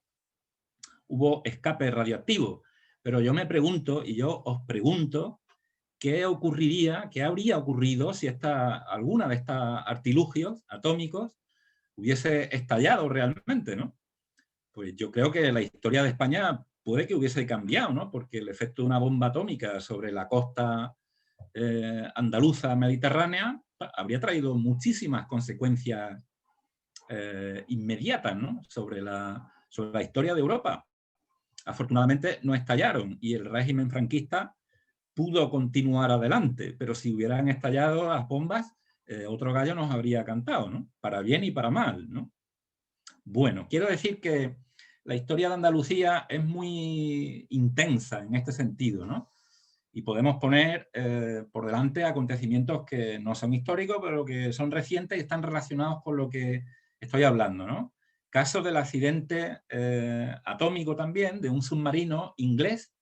Hubo escape radioactivo, pero yo me pregunto, y yo os pregunto, ¿qué habría ocurrido si alguna de estos artilugios atómicos hubiese estallado realmente, ¿no? Pues yo creo que la historia de España puede que hubiese cambiado, ¿no? Porque el efecto de una bomba atómica sobre la costa andaluza mediterránea habría traído muchísimas consecuencias inmediatas, ¿no? sobre la historia de Europa. Afortunadamente no estallaron y el régimen franquista pudo continuar adelante, pero si hubieran estallado las bombas, otro gallo nos habría cantado, ¿no? Para bien y para mal, ¿no? Bueno, quiero decir que la historia de Andalucía es muy intensa en este sentido, ¿no? Y podemos poner por delante acontecimientos que no son históricos, pero que son recientes y están relacionados con lo que estoy hablando, ¿no? Caso del accidente atómico también de un submarino inglés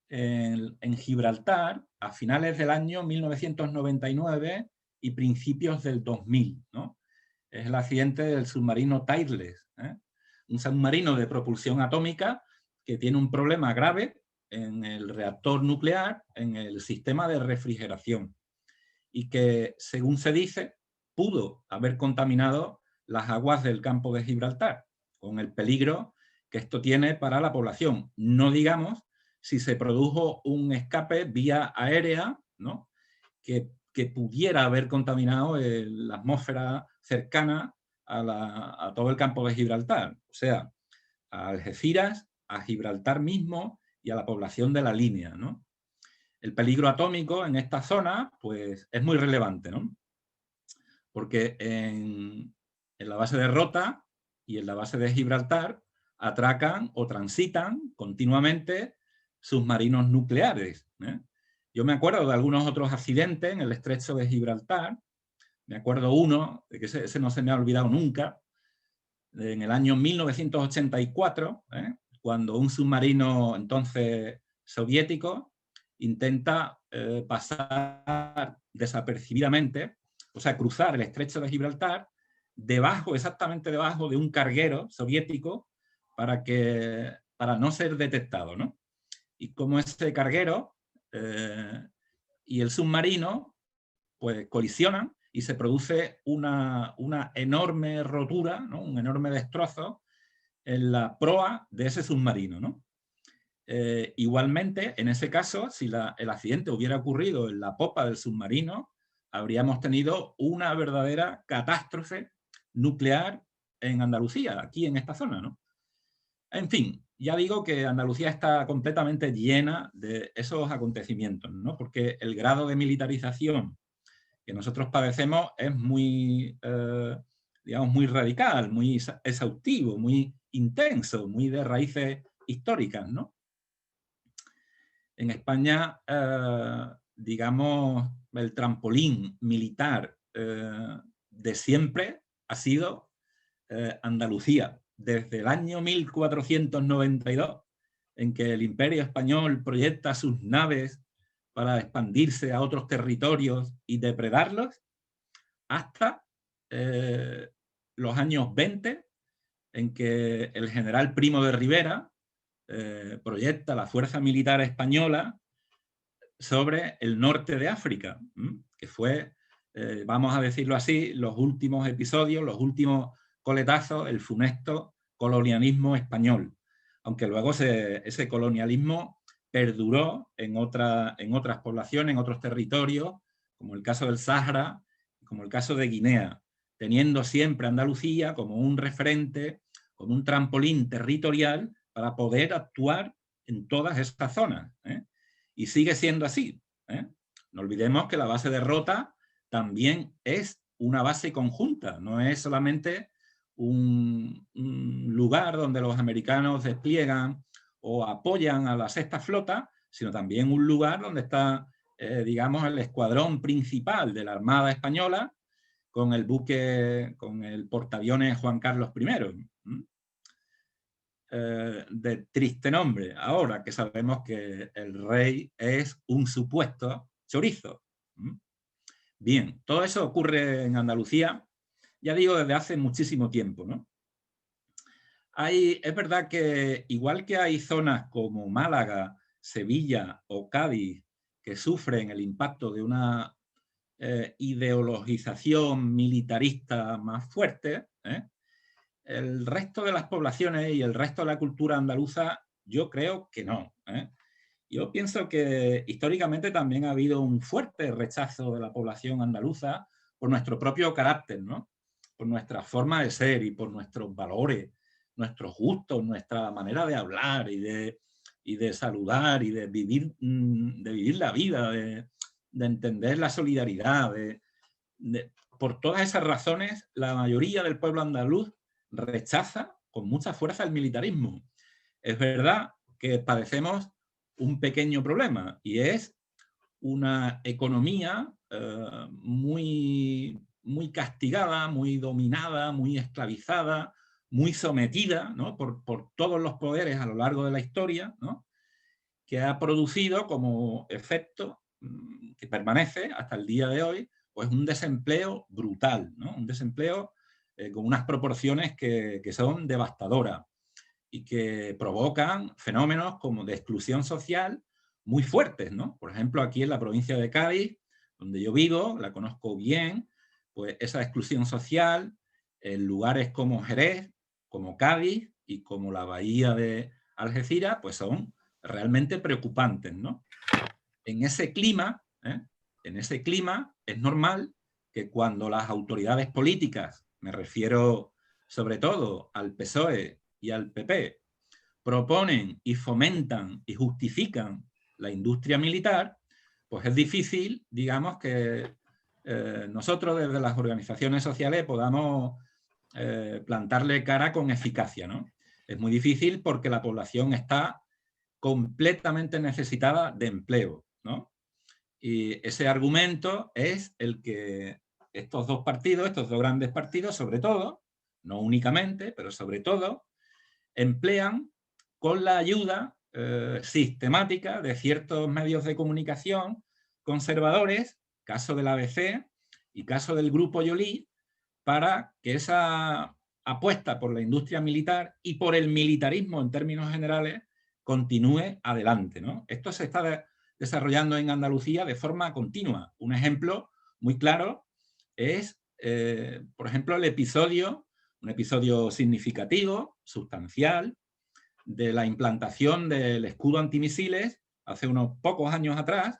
en Gibraltar a finales del año 1999 y principios del 2000, ¿no? Es el accidente del submarino Tireless, ¿eh? Un submarino de propulsión atómica que tiene un problema grave en el reactor nuclear, en el sistema de refrigeración, y que, según se dice, pudo haber contaminado las aguas del campo de Gibraltar, con el peligro que esto tiene para la población. No digamos si se produjo un escape vía aérea, ¿no? que pudiera haber contaminado la atmósfera cercana a todo el campo de Gibraltar, o sea, a Algeciras, a Gibraltar mismo y a la población de la línea, ¿no? El peligro atómico en esta zona pues, es muy relevante, ¿no? Porque en la base de Rota y en la base de Gibraltar atracan o transitan continuamente submarinos nucleares, ¿eh? Yo me acuerdo de algunos otros accidentes en el estrecho de Gibraltar. Me acuerdo uno, de que ese no se me ha olvidado nunca, en el año 1984, cuando un submarino entonces soviético intenta pasar desapercibidamente, o sea, cruzar el estrecho de Gibraltar exactamente debajo de un carguero soviético para no ser detectado, ¿no? Y como ese carguero y el submarino pues colisionan y se produce una enorme rotura, ¿no? Un enorme destrozo en la proa de ese submarino, ¿no? Igualmente, en ese caso, si el accidente hubiera ocurrido en la popa del submarino, habríamos tenido una verdadera catástrofe nuclear en Andalucía, aquí en esta zona, ¿no? En fin, ya digo que Andalucía está completamente llena de esos acontecimientos, ¿no? Porque el grado de militarización que nosotros padecemos es muy, digamos, muy radical, muy exhaustivo, muy intenso, muy de raíces históricas, ¿no? En España, digamos, el trampolín militar de siempre ha sido Andalucía. Desde el año 1492, en que el Imperio Español proyecta sus naves para expandirse a otros territorios y depredarlos, hasta los años 20, en que el general Primo de Rivera proyecta la fuerza militar española sobre el norte de África, que fue, vamos a decirlo así, los últimos episodios, los últimos coletazos, el funesto colonialismo español. Aunque luego ese colonialismo perduró en otras poblaciones, en otros territorios, como el caso del Sáhara, como el caso de Guinea, teniendo siempre Andalucía como un referente, como un trampolín territorial para poder actuar en todas estas zonas, ¿eh? Y sigue siendo así, ¿eh? No olvidemos que la base de Rota también es una base conjunta, no es solamente un lugar donde los americanos despliegan o apoyan a la sexta flota, sino también un lugar donde está, digamos, el escuadrón principal de la Armada Española con el buque, con el portaaviones Juan Carlos I. De triste nombre, ahora que sabemos que el rey es un supuesto chorizo. Bien, todo eso ocurre en Andalucía, ya digo, desde hace muchísimo tiempo, ¿no? Es verdad que igual que hay zonas como Málaga, Sevilla o Cádiz que sufren el impacto de una ideologización militarista más fuerte, el resto de las poblaciones y el resto de la cultura andaluza, yo creo que no. Yo pienso que históricamente también ha habido un fuerte rechazo de la población andaluza por nuestro propio carácter, ¿no? Por nuestra forma de ser y por nuestros valores, nuestros gustos, nuestra manera de hablar y de saludar y de vivir la vida, de entender la solidaridad. Por todas esas razones, la mayoría del pueblo andaluz rechaza con mucha fuerza el militarismo. Es verdad que padecemos un pequeño problema y es una economía muy castigada, muy dominada, muy esclavizada, muy sometida, ¿no? por todos los poderes a lo largo de la historia, ¿no? Que ha producido como efecto que permanece hasta el día de hoy, pues un desempleo brutal, ¿no? Un desempleo con unas proporciones que son devastadoras y que provocan fenómenos como de exclusión social muy fuertes, ¿no? Por ejemplo, aquí en la provincia de Cádiz, donde yo vivo, la conozco bien, pues esa exclusión social en lugares como Jerez, como Cádiz y como la bahía de Algeciras, pues son realmente preocupantes, ¿no? En ese clima es normal que cuando las autoridades políticas, me refiero sobre todo al PSOE y al PP, proponen y fomentan y justifican la industria militar, pues es difícil, digamos, que nosotros desde las organizaciones sociales podamos plantarle cara con eficacia, ¿no? Es muy difícil porque la población está completamente necesitada de empleo, ¿no? Y ese argumento es el que estos dos partidos, estos dos grandes partidos, sobre todo, no únicamente, pero sobre todo, emplean con la ayuda sistemática de ciertos medios de comunicación conservadores, caso del ABC y caso del Grupo Yolí, para que esa apuesta por la industria militar y por el militarismo en términos generales continúe adelante, ¿no? Esto se está desarrollando en Andalucía de forma continua. Un ejemplo muy claro es, por ejemplo, un episodio significativo, sustancial, de la implantación del escudo antimisiles hace unos pocos años atrás,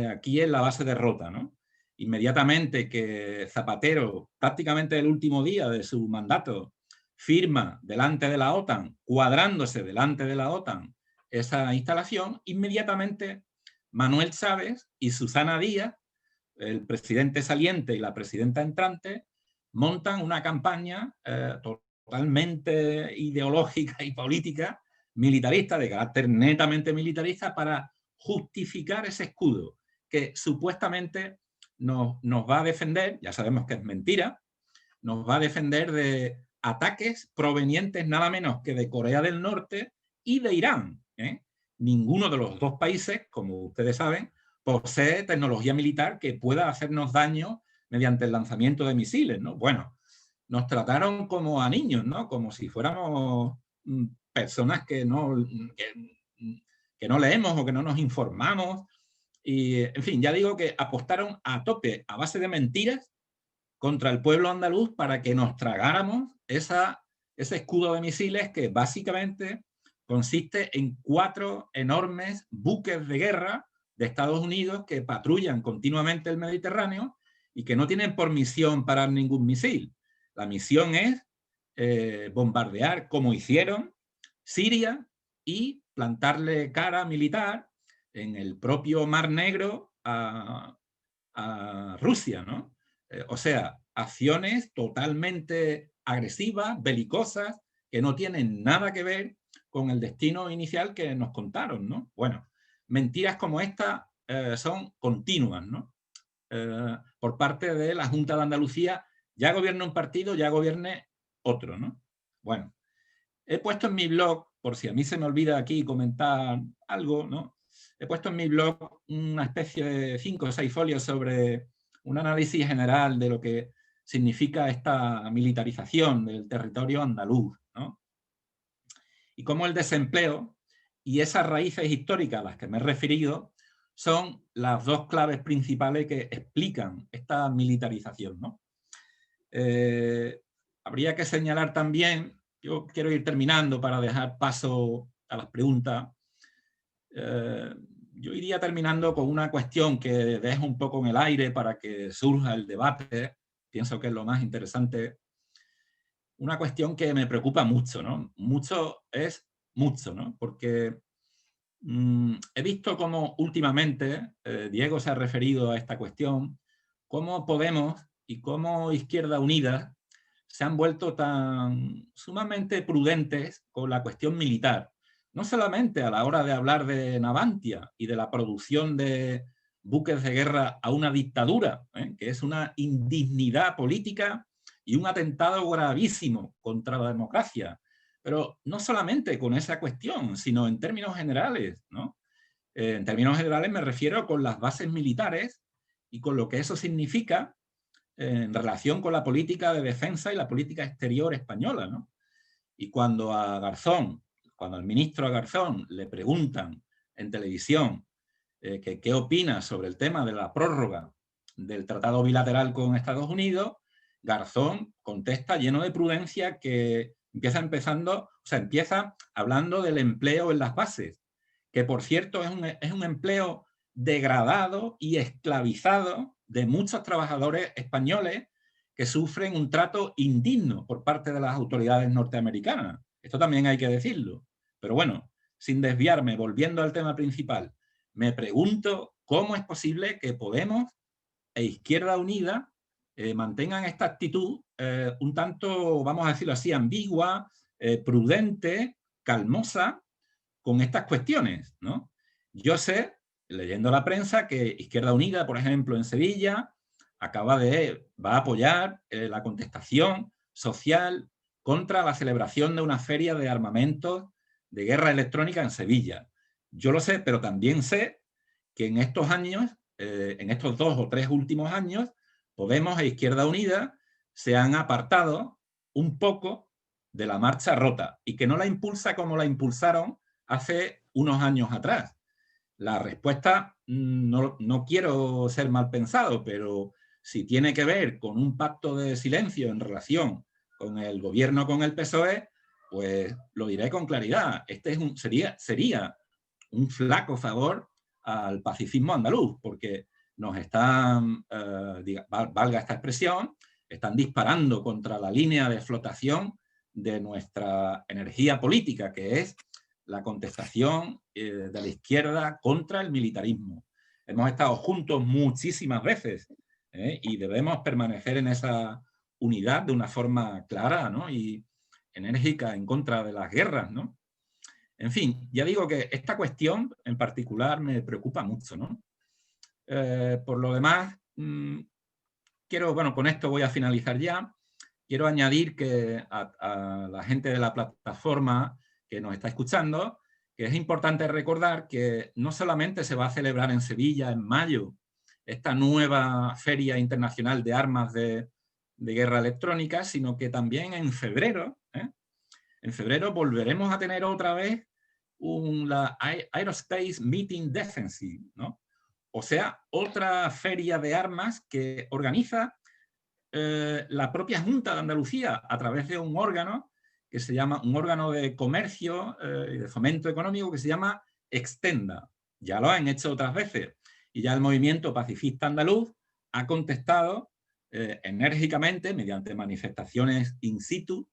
aquí en la base de Rota, ¿no? Inmediatamente que Zapatero, prácticamente el último día de su mandato, firma delante de la OTAN, cuadrándose delante de la OTAN esa instalación, inmediatamente Manuel Chávez y Susana Díaz, el presidente saliente y la presidenta entrante, montan una campaña totalmente ideológica y política, militarista, de carácter netamente militarista, para justificar ese escudo que supuestamente nos va a defender, ya sabemos que es mentira, nos va a defender de ataques provenientes nada menos que de Corea del Norte y de Irán. Ninguno de los dos países, como ustedes saben, posee tecnología militar que pueda hacernos daño mediante el lanzamiento de misiles, ¿no? Bueno, nos trataron como a niños, ¿no? Como si fuéramos personas que no leemos o que no nos informamos. Y, en fin, ya digo que apostaron a tope, a base de mentiras, contra el pueblo andaluz para que nos tragáramos ese escudo de misiles que básicamente consiste en 4 enormes buques de guerra de Estados Unidos que patrullan continuamente el Mediterráneo y que no tienen por misión parar ningún misil. La misión es bombardear, como hicieron, Siria y plantarle cara militar en el propio Mar Negro a Rusia, ¿no? O sea, acciones totalmente agresivas, belicosas, que no tienen nada que ver con el destino inicial que nos contaron, ¿no? Bueno, mentiras como esta son continuas, ¿no? Por parte de la Junta de Andalucía, ya gobierne un partido, ya gobierne otro, ¿no? Bueno, he puesto en mi blog, por si a mí se me olvida aquí comentar algo, ¿no? He puesto en mi blog una especie de 5 o 6 folios sobre un análisis general de lo que significa esta militarización del territorio andaluz, ¿no? Y cómo el desempleo y esas raíces históricas a las que me he referido son las dos claves principales que explican esta militarización, ¿no? Habría que señalar también, yo quiero ir terminando para dejar paso a las preguntas, yo iría terminando con una cuestión que dejo un poco en el aire para que surja el debate, pienso que es lo más interesante. Una cuestión que me preocupa mucho, ¿no? Mucho es mucho, ¿no? Porque he visto cómo últimamente, Diego se ha referido a esta cuestión, cómo Podemos y cómo Izquierda Unida se han vuelto tan sumamente prudentes con la cuestión militar. No solamente a la hora de hablar de Navantia y de la producción de buques de guerra a una dictadura, que es una indignidad política y un atentado gravísimo contra la democracia. Pero no solamente con esa cuestión, sino en términos generales, ¿no? En términos generales me refiero con las bases militares y con lo que eso significa en relación con la política de defensa y la política exterior española, ¿no? Y cuando a Garzón, cuando al ministro Garzón le preguntan en televisión que qué opina sobre el tema de la prórroga del tratado bilateral con Estados Unidos, Garzón contesta lleno de prudencia que empieza hablando del empleo en las bases, que por cierto es un empleo degradado y esclavizado de muchos trabajadores españoles que sufren un trato indigno por parte de las autoridades norteamericanas. Esto también hay que decirlo. Pero bueno, sin desviarme, volviendo al tema principal, me pregunto cómo es posible que Podemos e Izquierda Unida mantengan esta actitud un tanto, vamos a decirlo así, ambigua, prudente, calmosa, con estas cuestiones, ¿no? Yo sé, leyendo la prensa, que Izquierda Unida, por ejemplo, en Sevilla, va a apoyar la contestación social contra la celebración de una feria de armamentos de guerra electrónica en Sevilla. Yo lo sé, pero también sé que en estos años, en estos 2 o 3 últimos años, Podemos e Izquierda Unida se han apartado un poco de la marcha rota y que no la impulsa como la impulsaron hace unos años atrás. La respuesta, no quiero ser mal pensado, pero si tiene que ver con un pacto de silencio en relación con el gobierno, con el PSOE, pues lo diré con claridad. Este sería un flaco favor al pacifismo andaluz, porque nos están, valga esta expresión, están disparando contra la línea de flotación de nuestra energía política, que es la contestación de la izquierda contra el militarismo. Hemos estado juntos muchísimas veces y debemos permanecer en esa unidad de una forma clara, ¿no? Y enérgica en contra de las guerras, ¿no? En fin, ya digo que esta cuestión en particular me preocupa mucho, ¿no? Por lo demás, con esto voy a finalizar ya. Quiero añadir que a la gente de la plataforma que nos está escuchando, que es importante recordar que no solamente se va a celebrar en Sevilla en mayo esta nueva Feria Internacional de Armas de Guerra Electrónica, sino que también en febrero volveremos a tener otra vez la Aerospace Meeting Defensive, ¿no? O sea, otra feria de armas que organiza la propia Junta de Andalucía a través de un órgano que se llama, un órgano de comercio y de fomento económico que se llama Extenda. Ya lo han hecho otras veces y ya el movimiento pacifista andaluz ha contestado enérgicamente mediante manifestaciones in situ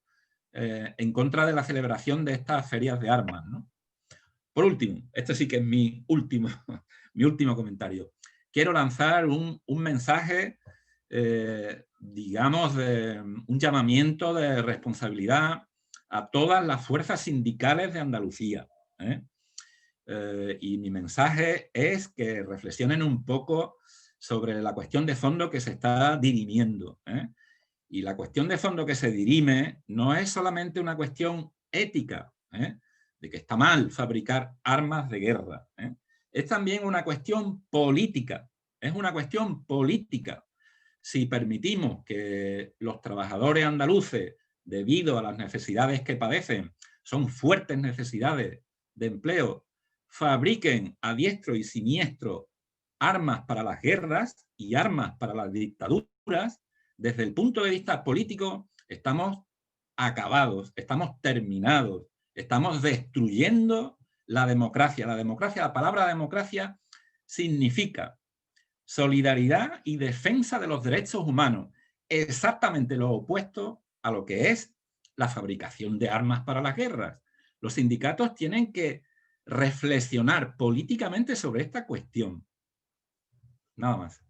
en contra de la celebración de estas ferias de armas, ¿no? Por último, este sí que es mi último comentario. Quiero lanzar un mensaje, digamos, un llamamiento de responsabilidad a todas las fuerzas sindicales de Andalucía. Y mi mensaje es que reflexionen un poco sobre la cuestión de fondo que se está dirimiendo. Y la cuestión de fondo que se dirime no es solamente una cuestión ética, de que está mal fabricar armas de guerra. Es también una cuestión política. Es una cuestión política. Si permitimos que los trabajadores andaluces, debido a las necesidades que padecen, son fuertes necesidades de empleo, fabriquen a diestro y siniestro armas para las guerras y armas para las dictaduras, desde el punto de vista político estamos acabados, estamos terminados, estamos destruyendo la democracia. La palabra democracia significa solidaridad y defensa de los derechos humanos, exactamente lo opuesto a lo que es la fabricación de armas para las guerras. Los sindicatos tienen que reflexionar políticamente sobre esta cuestión. Nada más.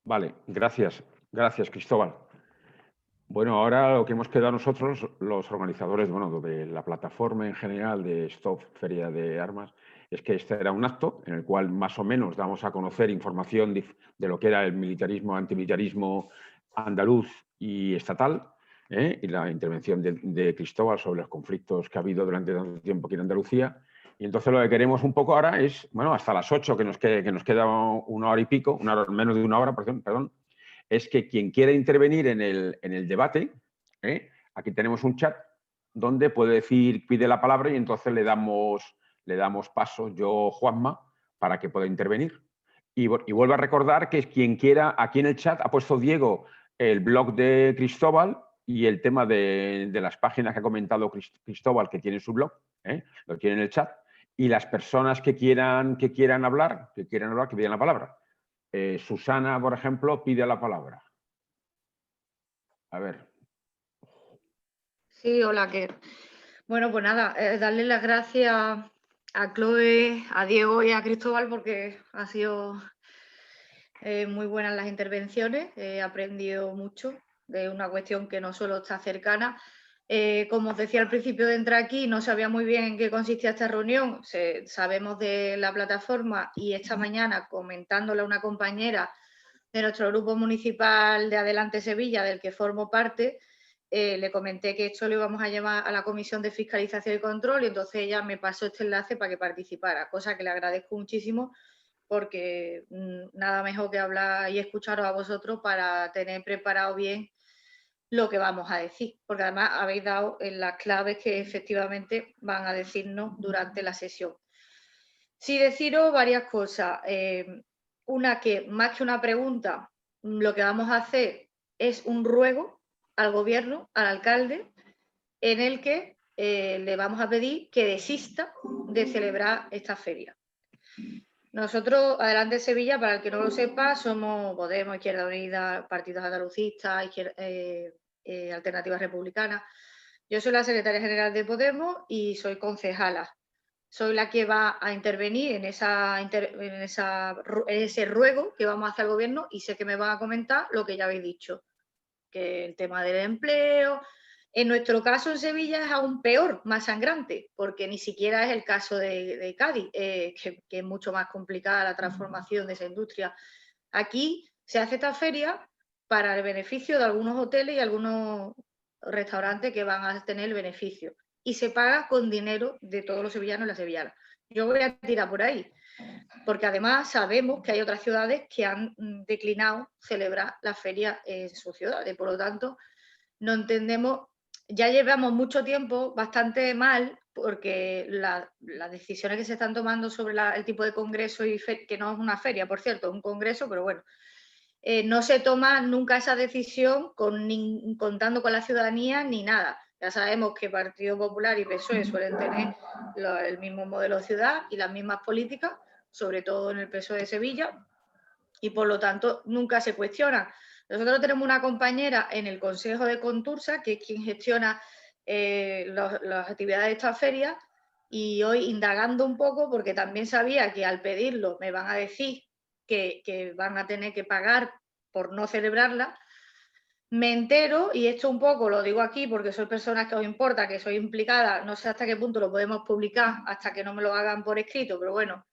Vale, gracias. Gracias, Cristóbal. Bueno, ahora lo que hemos quedado nosotros, los organizadores, bueno, de la plataforma en general de Stop Feria de Armas, es que este era un acto en el cual más o menos damos a conocer información de lo que era el militarismo, antimilitarismo andaluz y estatal, y la intervención de Cristóbal sobre los conflictos que ha habido durante tanto tiempo aquí en Andalucía. Y entonces lo que queremos un poco ahora es, bueno, hasta las 8, que nos queda una hora y pico, menos de una hora, perdón, es que quien quiera intervenir en el debate, aquí tenemos un chat donde puede decir, pide la palabra y entonces le damos paso, yo, Juanma, para que pueda intervenir. Y vuelvo a recordar que quien quiera, aquí en el chat ha puesto Diego el blog de Cristóbal y el tema de las páginas que ha comentado Cristóbal, que tiene su blog, lo tiene en el chat. Y las personas que quieran hablar, que pidan la palabra. Susana, por ejemplo, pide la palabra. A ver. Sí, hola, bueno, pues nada, darle las gracias a Chloe, a Diego y a Cristóbal porque han sido muy buenas las intervenciones. He aprendido mucho de una cuestión que no solo está cercana. Como os decía al principio de entrar aquí, no sabía muy bien en qué consistía esta reunión. Sabemos de la plataforma y esta mañana comentándole a una compañera de nuestro grupo municipal de Adelante Sevilla, del que formo parte, le comenté que esto lo íbamos a llevar a la Comisión de Fiscalización y Control y entonces ella me pasó este enlace para que participara, cosa que le agradezco muchísimo porque nada mejor que hablar y escucharos a vosotros para tener preparado bien lo que vamos a decir, porque además habéis dado en las claves que efectivamente van a decirnos durante la sesión. Sí, deciros varias cosas. Una, que más que una pregunta, lo que vamos a hacer es un ruego al gobierno, al alcalde, en el que le vamos a pedir que desista de celebrar esta feria. Nosotros, Adelante Sevilla, para el que no lo sepa, somos Podemos, Izquierda Unida, partidos andalucistas, Alternativas Republicanas. Yo soy la secretaria general de Podemos y soy concejala. Soy la que va a intervenir en ese ruego que vamos a hacer al gobierno y sé que me van a comentar lo que ya habéis dicho, que el tema del empleo. En nuestro caso en Sevilla es aún peor, más sangrante, porque ni siquiera es el caso de Cádiz, que es mucho más complicada la transformación de esa industria. Aquí se hace esta feria para el beneficio de algunos hoteles y algunos restaurantes que van a tener el beneficio. Y se paga con dinero de todos los sevillanos y las sevillanas. Yo voy a tirar por ahí, porque además sabemos que hay otras ciudades que han declinado celebrar la feria en sus ciudades. Por lo tanto, no entendemos, ya llevamos mucho tiempo bastante mal, porque las decisiones que se están tomando sobre el tipo de congreso, que no es una feria, por cierto, es un congreso, pero bueno, no se toma nunca esa decisión contando con la ciudadanía ni nada. Ya sabemos que Partido Popular y PSOE suelen tener el mismo modelo de ciudad y las mismas políticas, sobre todo en el PSOE de Sevilla, y por lo tanto nunca se cuestiona. Nosotros tenemos una compañera en el Consejo de Contursa, que es quien gestiona las actividades de esta feria, y hoy indagando un poco, porque también sabía que al pedirlo me van a decir que van a tener que pagar por no celebrarla, me entero, y esto un poco lo digo aquí porque soy personas que os importa, que soy implicada, no sé hasta qué punto lo podemos publicar, hasta que no me lo hagan por escrito, pero bueno,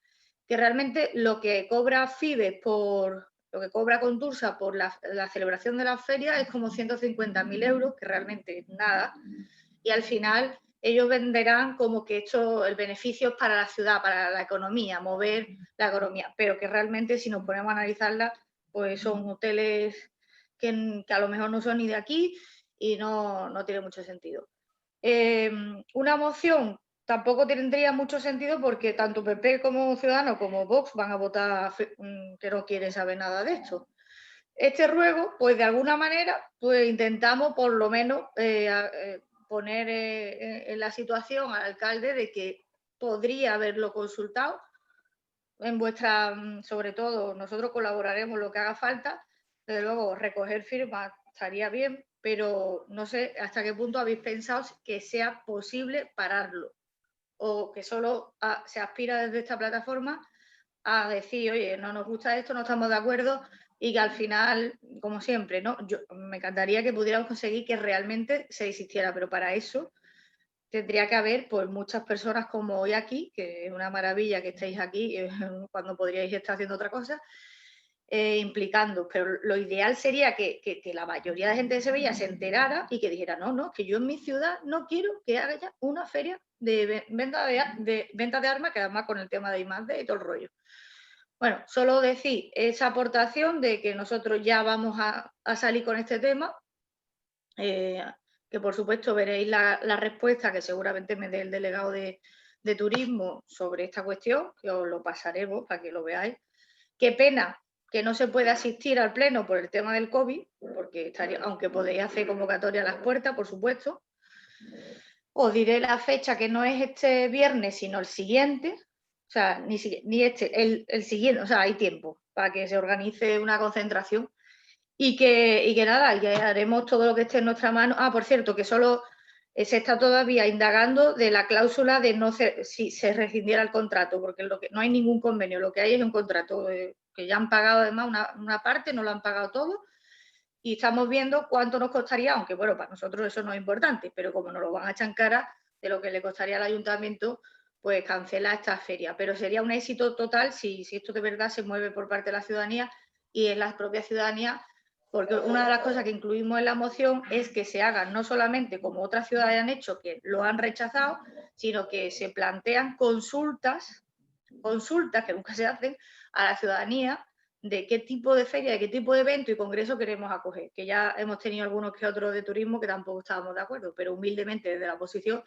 que realmente lo que cobra Fibes lo que cobra Contursa por la celebración de la feria es como 150.000 euros, que realmente es nada, y al final ellos venderán como que el beneficio es para la ciudad, para la economía, mover la economía, pero que realmente si nos ponemos a analizarla, pues son hoteles que a lo mejor no son ni de aquí y no tiene mucho sentido. una moción tampoco tendría mucho sentido porque tanto PP como Ciudadanos como Vox van a votar que no quieren saber nada de esto. Este ruego, pues de alguna manera, pues intentamos por lo menos poner en la situación al alcalde de que podría haberlo consultado. En vuestra, sobre todo, nosotros colaboraremos lo que haga falta. Desde luego, recoger firmas estaría bien, pero no sé hasta qué punto habéis pensado que sea posible pararlo o que solo se aspira desde esta plataforma a decir, oye, no nos gusta esto, no estamos de acuerdo, y que al final, como siempre, ¿no? Me encantaría que pudiéramos conseguir que realmente se desistiera, pero para eso tendría que haber pues muchas personas como hoy aquí, que es una maravilla que estéis aquí cuando podríais estar haciendo otra cosa, implicando, pero lo ideal sería que la mayoría de gente de Sevilla se enterara y que dijera, no, que yo en mi ciudad no quiero que haya una feria de venta de armas, que además con el tema de I+D y todo el rollo. Bueno, solo decir esa aportación de que nosotros ya vamos a salir con este tema, que por supuesto veréis la respuesta que seguramente me dé el delegado de turismo sobre esta cuestión, que os lo pasaremos para que lo veáis. Qué pena que no se pueda asistir al pleno por el tema del COVID, porque aunque podéis hacer convocatoria a las puertas, por supuesto. Os diré la fecha, que no es este viernes, sino el siguiente. O sea, ni este, el siguiente, o sea, hay tiempo para que se organice una concentración. Y que nada, que haremos todo lo que esté en nuestra mano. Ah, por cierto, que solo se está todavía indagando de la cláusula de si se rescindiera el contrato, porque no hay ningún convenio, lo que hay es un contrato que ya han pagado además una parte, no lo han pagado todo, y estamos viendo cuánto nos costaría, aunque bueno, para nosotros eso no es importante, pero como nos lo van a echar en cara de lo que le costaría al ayuntamiento, pues cancela esta feria. Pero sería un éxito total si esto de verdad se mueve por parte de la ciudadanía y en la propia ciudadanía, porque una de las cosas que incluimos en la moción es que se hagan no solamente como otras ciudades han hecho, que lo han rechazado, sino que se plantean consultas que nunca se hacen, a la ciudadanía de qué tipo de feria, de qué tipo de evento y congreso queremos acoger, que ya hemos tenido algunos que otros de turismo que tampoco estábamos de acuerdo, pero humildemente desde la oposición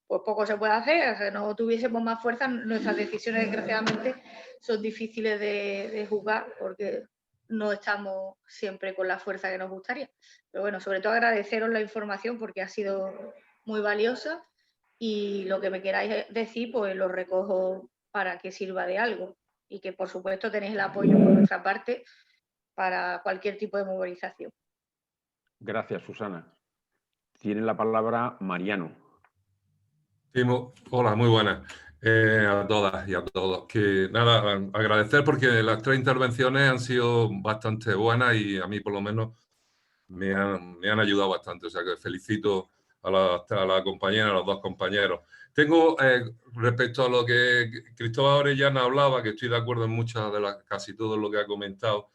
pues poco se puede hacer. O sea, no tuviésemos más fuerza, nuestras decisiones desgraciadamente son difíciles de juzgar porque no estamos siempre con la fuerza que nos gustaría. Pero bueno, sobre todo agradeceros la información porque ha sido muy valiosa y lo que me queráis decir pues lo recojo para que sirva de algo y que por supuesto tenéis el apoyo por nuestra parte para cualquier tipo de movilización. Gracias, Susana. Tiene la palabra Mariano. Sí, hola, muy buenas a todas y a todos. Que nada, agradecer porque las 3 intervenciones han sido bastante buenas y a mí por lo menos me han ayudado bastante. O sea que felicito a la compañera, a los 2 compañeros. Tengo, respecto a lo que Cristóbal Orellana hablaba, que estoy de acuerdo en casi todo lo que ha comentado.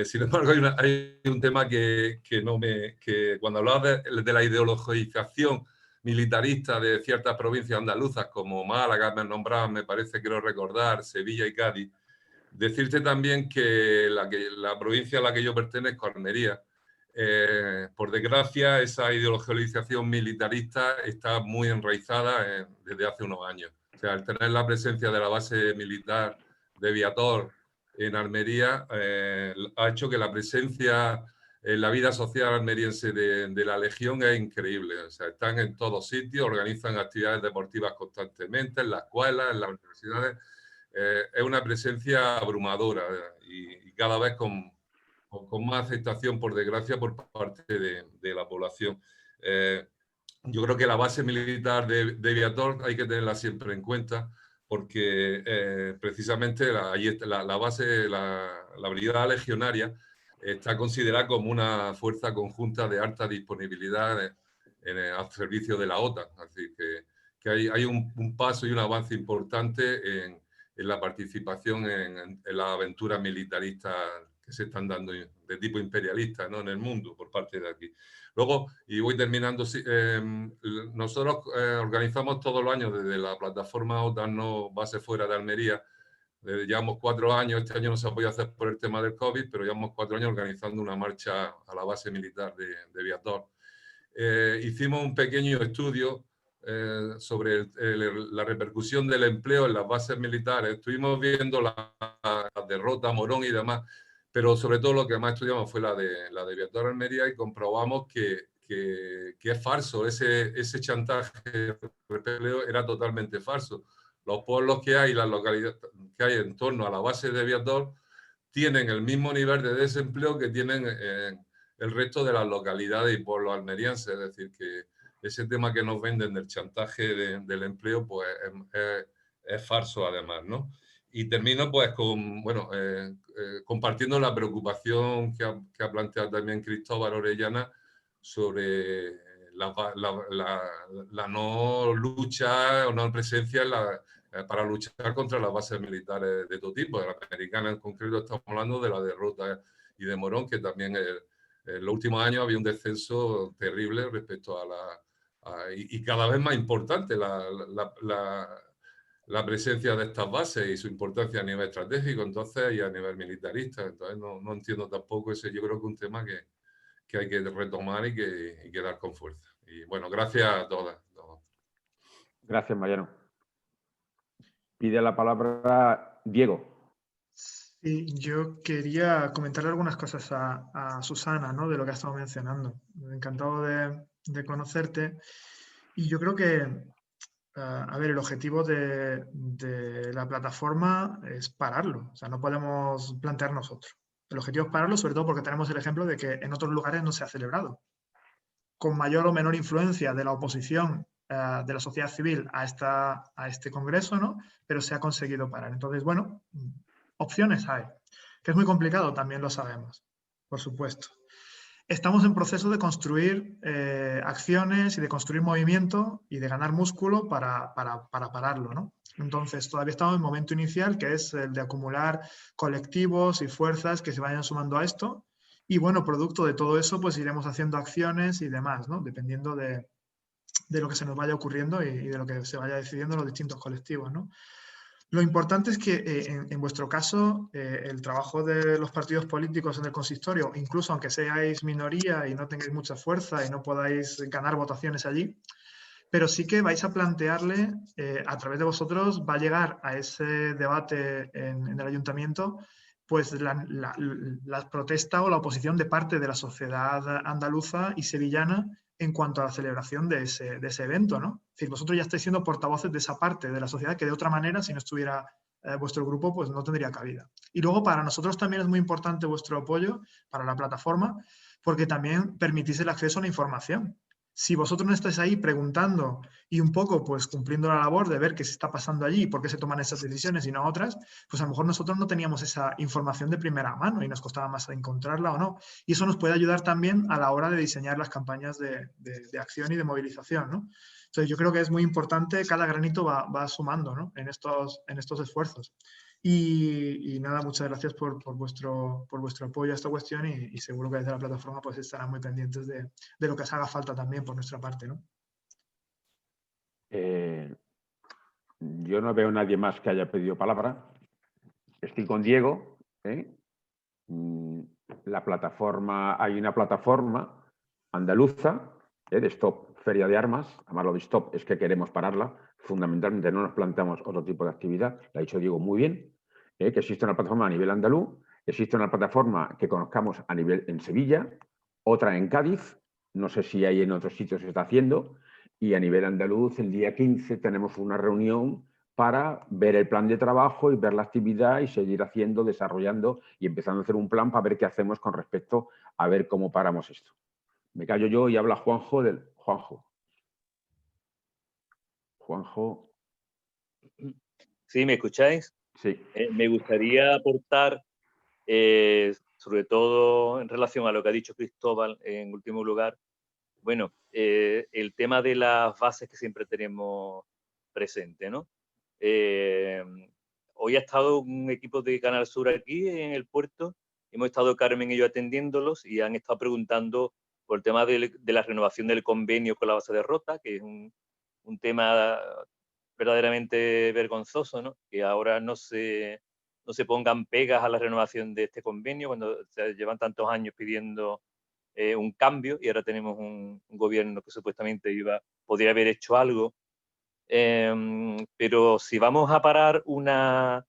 Sin embargo, hay un tema que cuando hablaba de la ideologización militarista de ciertas provincias andaluzas como Málaga, me nombraban, me parece, quiero recordar, Sevilla y Cádiz. Decirte también que la provincia a la que yo pertenezco, Almería, por desgracia, esa ideologización militarista está muy enraizada desde hace unos años. O sea, el tener la presencia de la base militar de Viator en Almería ha hecho que la presencia en la vida social almeriense de la Legión es increíble. O sea, están en todos sitios, organizan actividades deportivas constantemente, en las escuelas, en las universidades. Es una presencia abrumadora y cada vez con más aceptación, por desgracia, por parte de la población. Yo creo que la base militar de Viator hay que tenerla siempre en cuenta porque precisamente la base, la brigada legionaria está considerada como una fuerza conjunta de alta disponibilidad al servicio de la OTAN. Así que hay un paso y un avance importante en la participación en las aventuras militaristas que se están dando de tipo imperialista, ¿no?, en el mundo por parte de aquí. Luego, y voy terminando, nosotros organizamos todos los años desde la plataforma OTAN No Base Fuera de Almería. Llevamos 4 años, este año no se ha podido hacer por el tema del COVID, pero llevamos 4 años organizando una marcha a la base militar de Viator. hicimos un pequeño estudio sobre la repercusión del empleo en las bases militares. Estuvimos viendo la derrota, Morón y demás, pero sobre todo lo que más estudiamos fue la de Viator Almería, y comprobamos que es falso. Ese chantaje de empleo era totalmente falso. Los pueblos que hay, las localidades que hay en torno a la base de Viator, tienen el mismo nivel de desempleo que tienen el resto de las localidades y pueblos almerienses. Es decir, que ese tema que nos venden del chantaje del empleo, pues es falso además, ¿no? Y termino pues con, bueno, compartiendo la preocupación que ha planteado también Cristóbal Orellana sobre la no lucha o no presencia para luchar contra las bases militares de todo tipo. De la americana en concreto estamos hablando de la derrota y de Morón, que también en los últimos años había un descenso terrible respecto y cada vez más importante la presencia de estas bases y su importancia a nivel estratégico, entonces, y a nivel militarista. Entonces no entiendo tampoco ese. Yo creo que es un tema que hay que retomar y que dar con fuerza. Y bueno, gracias a todas. Gracias, Mariano. Pide la palabra Diego. Sí, yo quería comentarle algunas cosas a Susana, ¿no? De lo que ha estado mencionando. Encantado de conocerte. Y yo creo que, a ver, el objetivo de la plataforma es pararlo. O sea, no podemos plantearnos otro. El objetivo es pararlo, sobre todo porque tenemos el ejemplo de que en otros lugares no se ha celebrado. Con mayor o menor influencia de la oposición de la sociedad civil a este congreso, ¿no? Pero se ha conseguido parar. Entonces, bueno, opciones hay. Que es muy complicado, también lo sabemos, por supuesto. Estamos en proceso de construir acciones y de construir movimiento y de ganar músculo para pararlo, ¿no? Entonces, todavía estamos en el momento inicial, que es el de acumular colectivos y fuerzas que se vayan sumando a esto. Y bueno, producto de todo eso, pues iremos haciendo acciones y demás, ¿no? Dependiendo de lo que se nos vaya ocurriendo y de lo que se vaya decidiendo en los distintos colectivos, ¿no? Lo importante es que en vuestro caso el trabajo de los partidos políticos en el consistorio, incluso aunque seáis minoría y no tengáis mucha fuerza y no podáis ganar votaciones allí, pero sí que vais a plantearle, a través de vosotros, va a llegar a ese debate en el ayuntamiento, pues la protesta o la oposición de parte de la sociedad andaluza y sevillana en cuanto a la celebración de ese evento, ¿no? Es decir, vosotros ya estáis siendo portavoces de esa parte de la sociedad que de otra manera, si no estuviera vuestro grupo, pues no tendría cabida. Y luego para nosotros también es muy importante vuestro apoyo para la plataforma, porque también permitís el acceso a la información. Si vosotros no estáis ahí preguntando y un poco pues cumpliendo la labor de ver qué se está pasando allí y por qué se toman esas decisiones y no otras, pues a lo mejor nosotros no teníamos esa información de primera mano y nos costaba más encontrarla o no. Y eso nos puede ayudar también a la hora de diseñar las campañas de acción y de movilización, ¿no? Entonces yo creo que es muy importante, cada granito va sumando, ¿no? en estos esfuerzos. Y nada, muchas gracias por vuestro apoyo a esta cuestión y seguro que desde la plataforma pues estarán muy pendientes de lo que os haga falta también por nuestra parte, ¿no? Yo no veo a nadie más que haya pedido palabra. Estoy con Diego. La plataforma, hay una plataforma andaluza de Stop Feria de Armas. Además, lo de Stop es que queremos pararla. Fundamentalmente no nos planteamos otro tipo de actividad. Lo ha dicho Diego muy bien. Que existe una plataforma a nivel andaluz, existe una plataforma que conozcamos a nivel en Sevilla, otra en Cádiz, no sé si hay en otros sitios se está haciendo, y a nivel andaluz el día 15 tenemos una reunión para ver el plan de trabajo y ver la actividad y seguir haciendo, desarrollando y empezando a hacer un plan para ver qué hacemos con respecto a ver cómo paramos esto. Me callo yo y habla Juanjo del... Juanjo. ¿Sí, me escucháis? Sí. Me gustaría aportar, sobre todo en relación a lo que ha dicho Cristóbal, en último lugar, bueno, el tema de las bases que siempre tenemos presente, ¿no? Hoy ha estado un equipo de Canal Sur aquí en el puerto, hemos estado Carmen y yo atendiéndolos y han estado preguntando por el tema de la renovación del convenio con la base de Rota, que es un tema verdaderamente vergonzoso, ¿no? Que ahora no se pongan pegas a la renovación de este convenio cuando se llevan tantos años pidiendo un cambio y ahora tenemos un gobierno que supuestamente podría haber hecho algo. Pero si vamos a parar una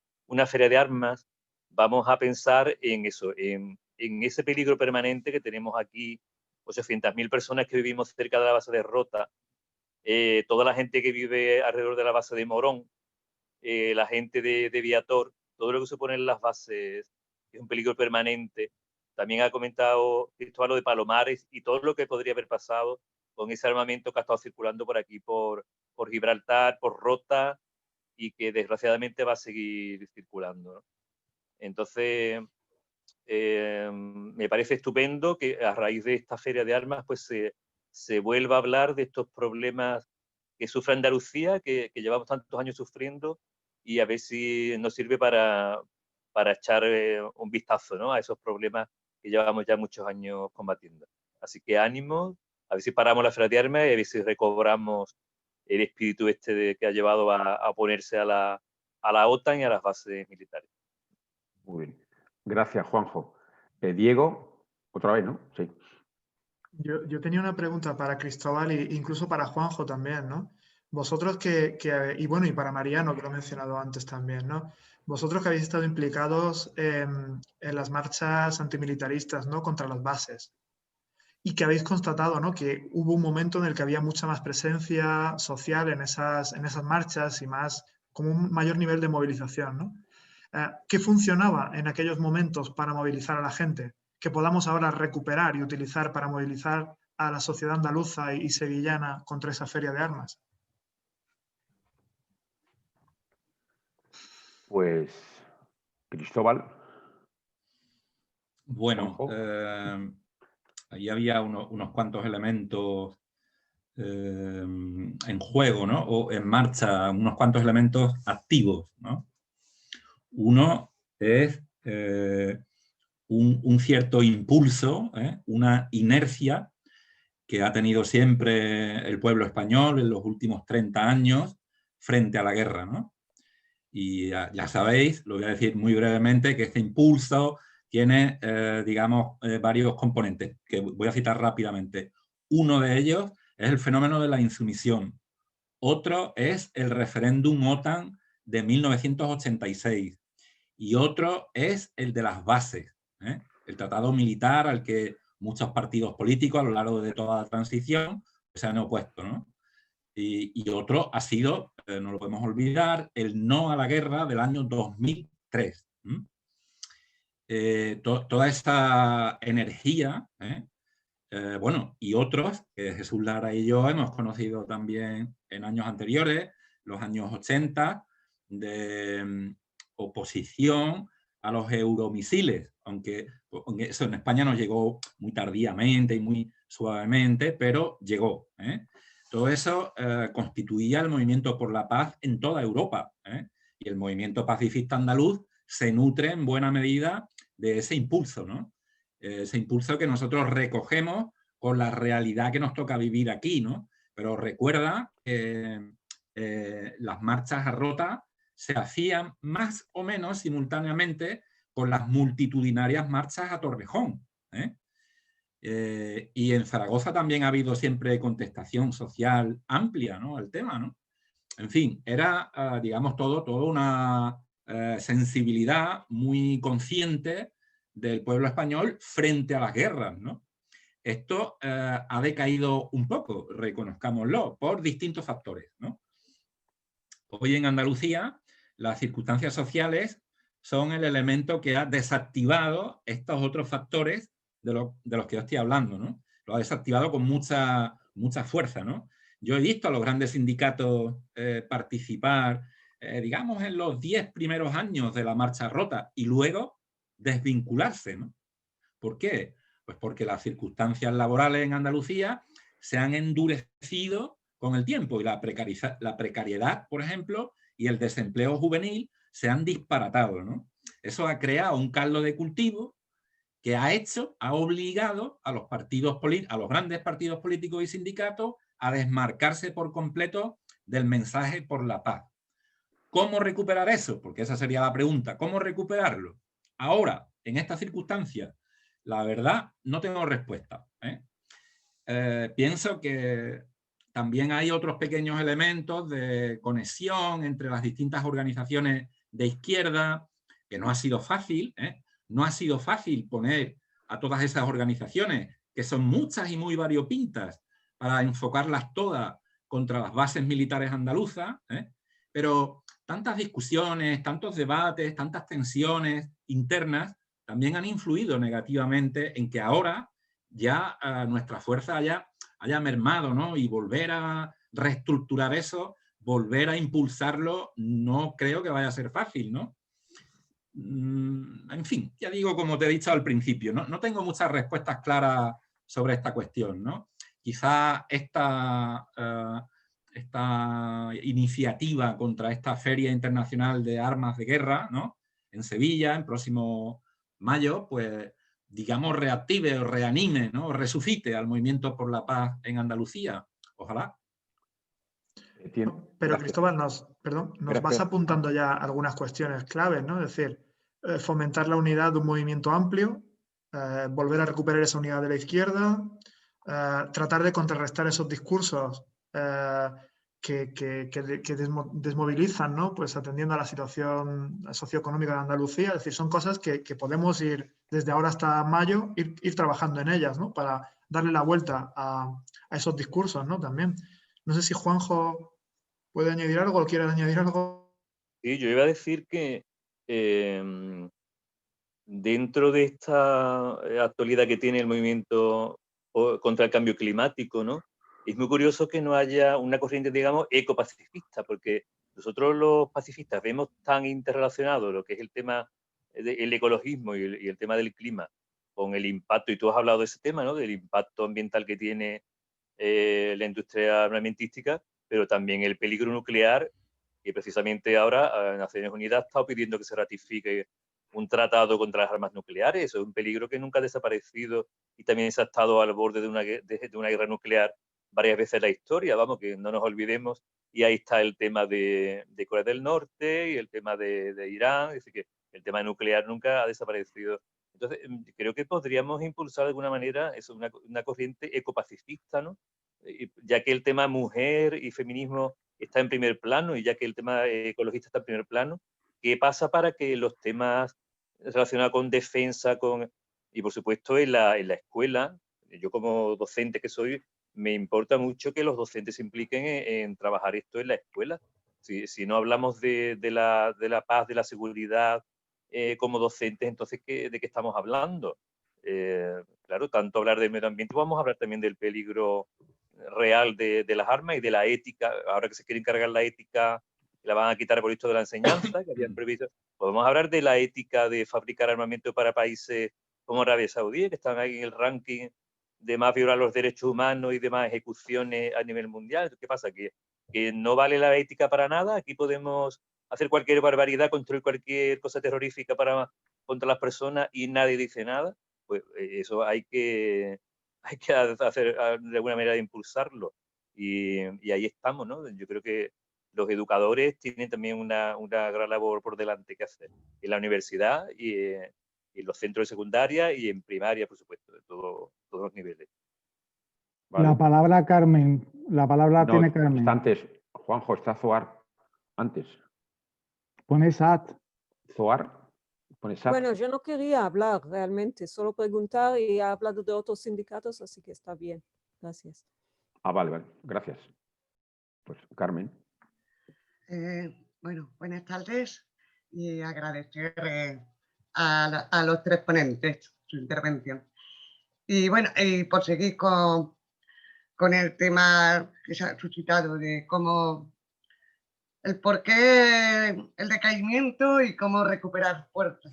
feria de armas, vamos a pensar en eso, en ese peligro permanente que tenemos aquí, 800.000 personas que vivimos cerca de la base de Rota, toda la gente que vive alrededor de la base de Morón, la gente de Viator, todo lo que se pone en las bases es un peligro permanente. También ha comentado Cristóbal lo de Palomares y todo lo que podría haber pasado con ese armamento que ha estado circulando por aquí, por Gibraltar, por Rota, y que desgraciadamente va a seguir circulando, ¿no? Entonces, me parece estupendo que a raíz de esta feria de armas pues se vuelva a hablar de estos problemas que sufre Andalucía, que llevamos tantos años sufriendo, y a ver si nos sirve para echar un vistazo, ¿no?, a esos problemas que llevamos ya muchos años combatiendo. Así que ánimo, a ver si paramos la feria de armas y a ver si recobramos el espíritu que ha llevado a oponerse a la OTAN y a las bases militares. Muy bien. Gracias, Juanjo. Diego, otra vez, ¿no? Sí. Yo tenía una pregunta para Cristóbal e incluso para Juanjo también, ¿no? Vosotros y bueno, y para Mariano, que lo he mencionado antes también, ¿no? Vosotros que habéis estado implicados en las marchas antimilitaristas, ¿no?, contra las bases, y que habéis constatado, ¿no?, que hubo un momento en el que había mucha más presencia social en esas marchas y como un mayor nivel de movilización, ¿no? ¿Qué funcionaba en aquellos momentos para movilizar a la gente que podamos ahora recuperar y utilizar para movilizar a la sociedad andaluza y sevillana contra esa feria de armas? Pues, Cristóbal. Bueno, ahí había unos cuantos elementos en juego, ¿no?, o en marcha, unos cuantos elementos activos, ¿no? Uno es un cierto impulso, una inercia que ha tenido siempre el pueblo español en los últimos 30 años frente a la guerra, ¿no? Y ya sabéis, lo voy a decir muy brevemente, que este impulso tiene, digamos, varios componentes, que voy a citar rápidamente. Uno de ellos es el fenómeno de la insumisión. Otro es el referéndum OTAN de 1986. Y otro es el de las bases, el tratado militar al que muchos partidos políticos a lo largo de toda la transición se han opuesto, ¿no? Y otro ha sido, no lo podemos olvidar, el no a la guerra del año 2003. Toda esta energía, bueno, y otros, que Jesús Lara y yo hemos conocido también en años anteriores, los años 80, de oposición a los euromisiles, aunque eso en España nos llegó muy tardíamente y muy suavemente, pero llegó. Todo eso constituía el movimiento por la paz en toda Europa. Y el movimiento pacifista andaluz se nutre en buena medida de ese impulso, ¿no? Ese impulso que nosotros recogemos con la realidad que nos toca vivir aquí, ¿no? Pero recuerda que las marchas a Rota se hacían más o menos simultáneamente con las multitudinarias marchas a Torrejón. Y en Zaragoza también ha habido siempre contestación social amplia, ¿no?, al tema, ¿no? En fin, era, digamos, toda una sensibilidad muy consciente del pueblo español frente a las guerras, ¿no? Esto ha decaído un poco, reconozcámoslo, por distintos factores, ¿no? Hoy en Andalucía las circunstancias sociales son el elemento que ha desactivado estos otros factores de los que yo estoy hablando, ¿no? Lo ha desactivado con mucha fuerza, ¿no? Yo he visto a los grandes sindicatos participar, digamos, en los 10 primeros años de la marcha Rota y luego desvincularse, ¿no? ¿Por qué? Pues porque las circunstancias laborales en Andalucía se han endurecido con el tiempo y la precariedad, por ejemplo, y el desempleo juvenil se han disparatado, ¿no? Eso ha creado un caldo de cultivo que ha obligado a los grandes partidos políticos y sindicatos a desmarcarse por completo del mensaje por la paz. ¿Cómo recuperar eso? Porque esa sería la pregunta. ¿Cómo recuperarlo? Ahora, en estas circunstancias, La verdad, no tengo respuesta, ¿eh? Pienso que también hay otros pequeños elementos de conexión entre las distintas organizaciones de izquierda, que no ha sido fácil, ¿eh? No ha sido fácil poner a todas esas organizaciones, que son muchas y muy variopintas, para enfocarlas todas contra las bases militares andaluzas, ¿eh? Pero tantas discusiones, tantos debates, tantas tensiones internas también han influido negativamente en que ahora ya nuestra fuerza haya mermado, ¿no? Y volver a reestructurar eso, volver a impulsarlo, no creo que vaya a ser fácil, ¿no? En fin, ya digo, como te he dicho al principio, no tengo muchas respuestas claras sobre esta cuestión, ¿no? Quizá esta iniciativa contra esta Feria Internacional de Armas de Guerra, ¿no? En Sevilla, en próximo mayo, pues digamos reactive o reanime, ¿no? O resucite al movimiento por la paz en Andalucía. Ojalá. Pero Cristóbal, nos vas apuntando ya algunas cuestiones claves, ¿no? Es decir, fomentar la unidad de un movimiento amplio, volver a recuperar esa unidad de la izquierda, tratar de contrarrestar esos discursos que desmovilizan, ¿no? Pues atendiendo a la situación socioeconómica de Andalucía. Es decir, son cosas que podemos ir desde ahora hasta mayo, ir trabajando en ellas, ¿no? Para darle la vuelta a esos discursos, ¿no? También. No sé si Juanjo puede añadir algo o quiere añadir algo. Sí, yo iba a decir que dentro de esta actualidad que tiene el movimiento contra el cambio climático, ¿no? Es muy curioso que no haya una corriente, digamos, ecopacifista, porque nosotros los pacifistas vemos tan interrelacionado lo que es el tema del ecologismo y el tema del clima con el impacto, y tú has hablado de ese tema, ¿no? Del impacto ambiental que tiene la industria armamentística, pero también el peligro nuclear, y precisamente ahora Naciones Unidas ha estado pidiendo que se ratifique un tratado contra las armas nucleares. Eso es un peligro que nunca ha desaparecido y también se ha estado al borde de una guerra nuclear varias veces en la historia, vamos, que no nos olvidemos. Y ahí está el tema de Corea del Norte y el tema de Irán, es decir, que el tema nuclear nunca ha desaparecido. Entonces, creo que podríamos impulsar de alguna manera eso, una corriente ecopacifista, ¿no? Ya que el tema mujer y feminismo está en primer plano y ya que el tema ecologista está en primer plano, ¿qué pasa para que los temas relacionados con defensa y por supuesto en la escuela, yo como docente que soy, me importa mucho que los docentes se impliquen en trabajar esto en la escuela? Si no hablamos de la paz, de la seguridad como docentes, entonces ¿de qué estamos hablando? Claro, tanto hablar del medio ambiente, vamos a hablar también del peligro real de las armas y de la ética. Ahora que se quiere encargar la ética, la van a quitar por esto de la enseñanza, que habían previsto. Podemos hablar de la ética de fabricar armamento para países como Arabia Saudí, que están ahí en el ranking de más violar los derechos humanos y de más ejecuciones a nivel mundial. ¿Qué pasa? Que no vale la ética para nada. Aquí podemos hacer cualquier barbaridad, construir cualquier cosa terrorífica contra las personas y nadie dice nada. Pues eso hay que hacer de alguna manera de impulsarlo. Y ahí estamos, ¿no? Yo creo que los educadores tienen también una gran labor por delante que hacer en la universidad y en los centros de secundaria y en primaria, por supuesto, de todos los niveles. ¿Vale? La palabra Carmen, la palabra no, tiene Carmen. Está antes, Juanjo, está Zoar, antes. Pone Sat. Zoar. Bueno, yo no quería hablar realmente, solo preguntar y he hablado de otros sindicatos, así que está bien. Gracias. Vale, gracias. Pues Carmen. Bueno, buenas tardes y agradecer a los tres ponentes su intervención. Y bueno, por seguir con el tema que se ha suscitado de cómo el por qué el decaimiento y cómo recuperar fuerza.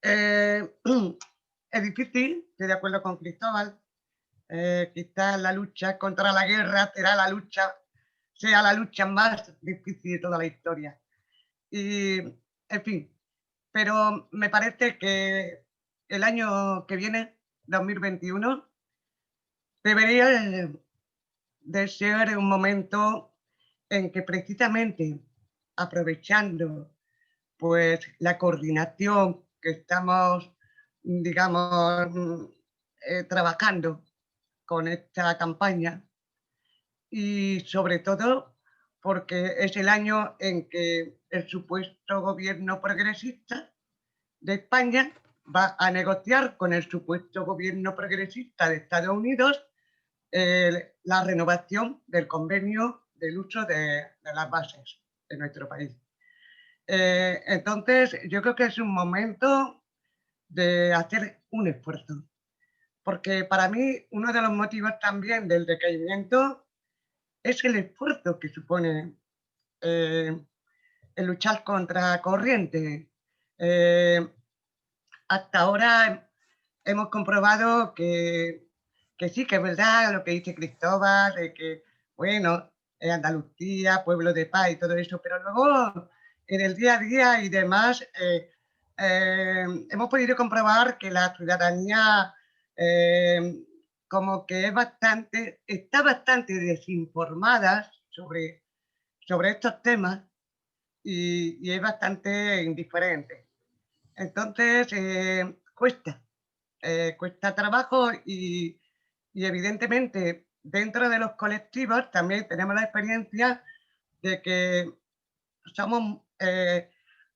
Es difícil, estoy de acuerdo con Cristóbal, quizás la lucha contra la guerra sea la lucha más difícil de toda la historia. Y, en fin, pero me parece que el año que viene, 2021, debería de ser un momento en que precisamente aprovechando pues la coordinación que estamos digamos, trabajando con esta campaña y sobre todo porque es el año en que el supuesto gobierno progresista de España va a negociar con el supuesto gobierno progresista de Estados Unidos la renovación del convenio del uso de las bases de nuestro país. Entonces, yo creo que es un momento de hacer un esfuerzo, porque para mí uno de los motivos también del decaimiento es el esfuerzo que supone el luchar contra corriente. Hasta ahora hemos comprobado que sí, que es verdad lo que dice Cristóbal, de que, bueno, Andalucía, pueblo de paz y todo eso, pero luego en el día a día y demás hemos podido comprobar que la ciudadanía como que está bastante desinformada sobre estos temas y es bastante indiferente. Entonces, cuesta trabajo y evidentemente dentro de los colectivos también tenemos la experiencia de que somos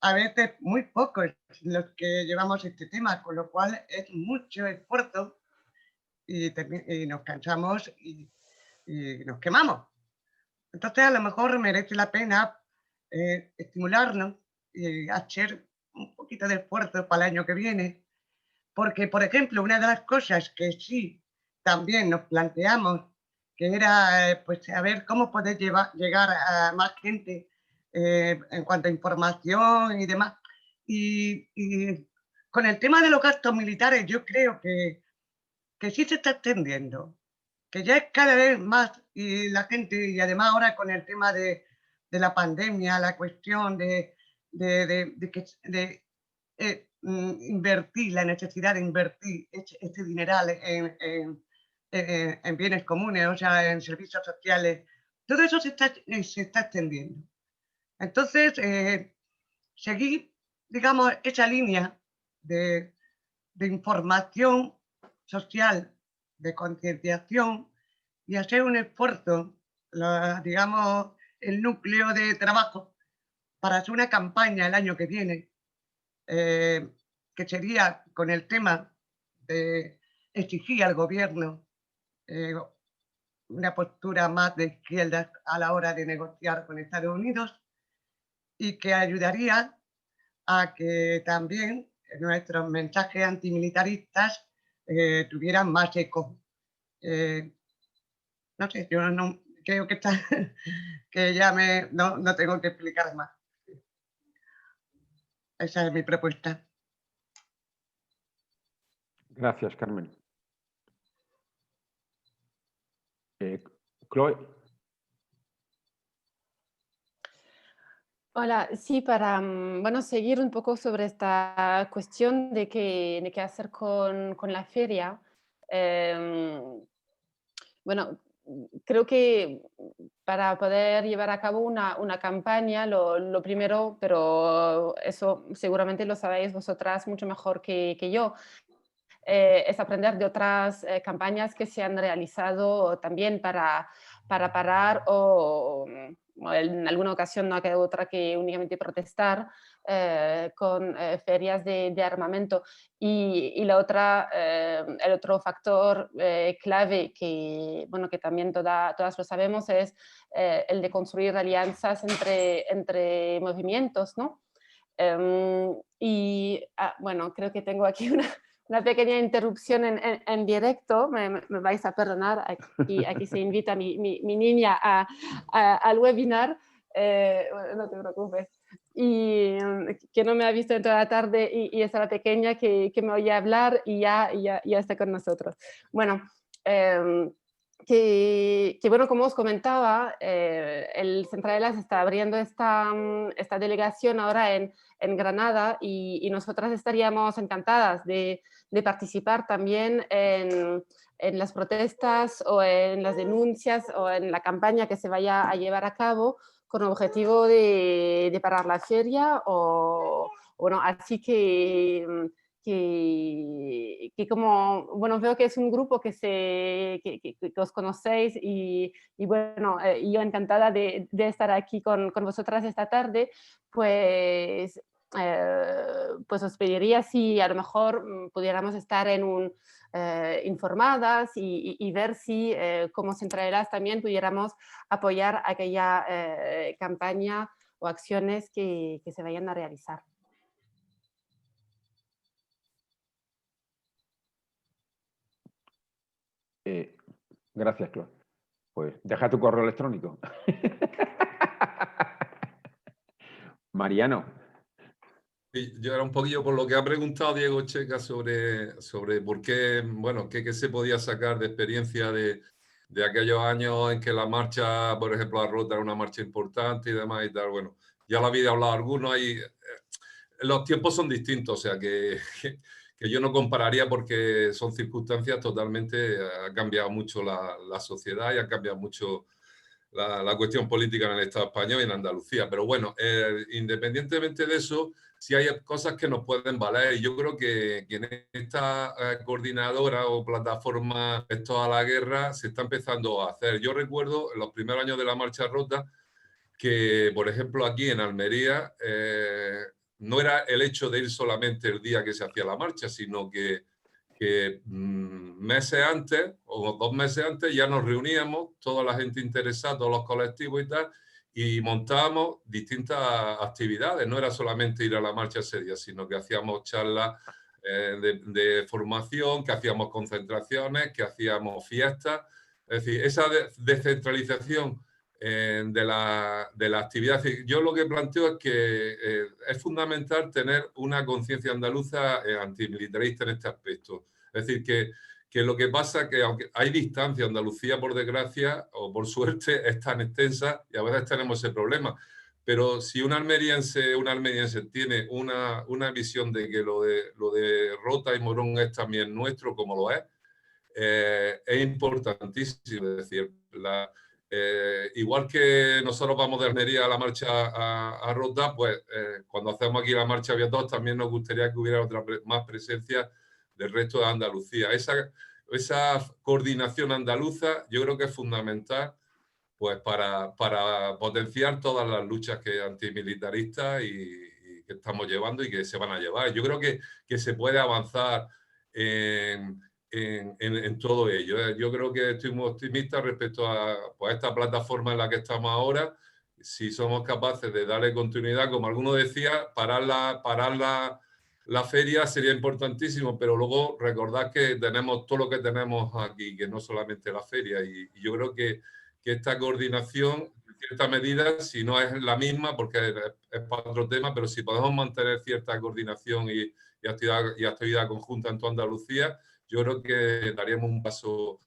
a veces muy pocos los que llevamos este tema, con lo cual es mucho esfuerzo y nos cansamos y nos quemamos. Entonces a lo mejor merece la pena estimularnos y hacer un poquito de esfuerzo para el año que viene, porque por ejemplo una de las cosas que sí también nos planteamos que era pues saber cómo poder llegar a más gente en cuanto a información y demás, y con el tema de los gastos militares yo creo que sí se está extendiendo, que ya es cada vez más y la gente, y además ahora con el tema de la pandemia, la cuestión de invertir, la necesidad de invertir este dineral en bienes comunes, o sea, en servicios sociales, todo eso se está extendiendo. Entonces, seguir, digamos, esa línea de información social, de concienciación y hacer un esfuerzo, digamos, el núcleo de trabajo para hacer una campaña el año que viene, que sería con el tema de exigir al gobierno una postura más de izquierda a la hora de negociar con Estados Unidos y que ayudaría a que también nuestros mensajes antimilitaristas tuvieran más eco. No sé, yo no creo que, que ya no tengo que explicar más. Esa es mi propuesta. Gracias, Carmen. Chloe. Hola, sí, para bueno, seguir un poco sobre esta cuestión de qué hacer con la feria. Bueno, creo que para poder llevar a cabo una campaña, lo primero, pero eso seguramente lo sabéis vosotras mucho mejor que yo, es aprender de otras campañas que se han realizado también para parar o en alguna ocasión no ha quedado otra que únicamente protestar con ferias de armamento. Y la otra, el otro factor clave que, bueno, que también todas lo sabemos es el de construir alianzas entre movimientos, ¿no? Bueno, creo que tengo aquí una pequeña interrupción en directo, me vais a perdonar, aquí se invita mi niña al webinar, no te preocupes, y que no me ha visto en toda la tarde y es la pequeña que me oye hablar y ya está con nosotros. Bueno, que bueno, como os comentaba, el Centraelas está abriendo esta delegación ahora en Granada y nosotras estaríamos encantadas de participar también en las protestas o en las denuncias o en la campaña que se vaya a llevar a cabo con objetivo de parar la feria o bueno, así que como, bueno, veo que es un grupo que os conocéis y bueno, yo encantada de estar aquí con vosotras esta tarde, pues os pediría si a lo mejor pudiéramos estar en informadas y ver si como centraleras también pudiéramos apoyar aquella campaña o acciones que se vayan a realizar. Gracias, Chloe. Pues deja tu correo electrónico. Mariano. Sí, yo era un poquillo por lo que ha preguntado Diego Checa sobre por qué, bueno, qué se podía sacar de experiencia de aquellos años en que la marcha, por ejemplo, la Rota era una marcha importante y demás y tal. Bueno, ya lo había hablado algunos y los tiempos son distintos, o sea que yo no compararía porque son circunstancias totalmente, ha cambiado mucho la sociedad y ha cambiado mucho la cuestión política en el Estado español y en Andalucía. Pero bueno, independientemente de eso, sí hay cosas que nos pueden valer. Y yo creo que en esta coordinadora o plataforma Esto a la Guerra se está empezando a hacer. Yo recuerdo en los primeros años de la Marcha Rota que, por ejemplo, aquí en Almería, no era el hecho de ir solamente el día que se hacía la marcha, sino que meses antes o 2 meses antes ya nos reuníamos, toda la gente interesada, todos los colectivos y tal, y montábamos distintas actividades. No era solamente ir a la marcha ese día, sino que hacíamos charlas de formación, que hacíamos concentraciones, que hacíamos fiestas. Es decir, esa descentralización de la actividad. Yo lo que planteo es que es fundamental tener una conciencia andaluza antimilitarista en este aspecto. Es decir, que lo que pasa es que aunque hay distancia, Andalucía, por desgracia, o por suerte, es tan extensa y a veces tenemos ese problema. Pero si un almeriense tiene una visión de que lo de Rota y Morón es también nuestro, como lo es importantísimo. Es decir, igual que nosotros vamos de Almería a la marcha a Rota, pues cuando hacemos aquí la marcha Vía 2 también nos gustaría que hubiera más presencia del resto de Andalucía. Esa coordinación andaluza yo creo que es fundamental pues para potenciar todas las luchas antimilitaristas y que estamos llevando y que se van a llevar. Yo creo que se puede avanzar en todo ello. Yo creo que estoy muy optimista respecto a pues, esta plataforma en la que estamos ahora. Si somos capaces de darle continuidad, como alguno decía, parar la feria sería importantísimo, pero luego recordad que tenemos todo lo que tenemos aquí, que no solamente la feria. Y yo creo que esta coordinación, en cierta medida, si no es la misma, porque es para otro tema, pero si podemos mantener cierta coordinación y actividad conjunta en toda Andalucía, yo creo que daríamos un paso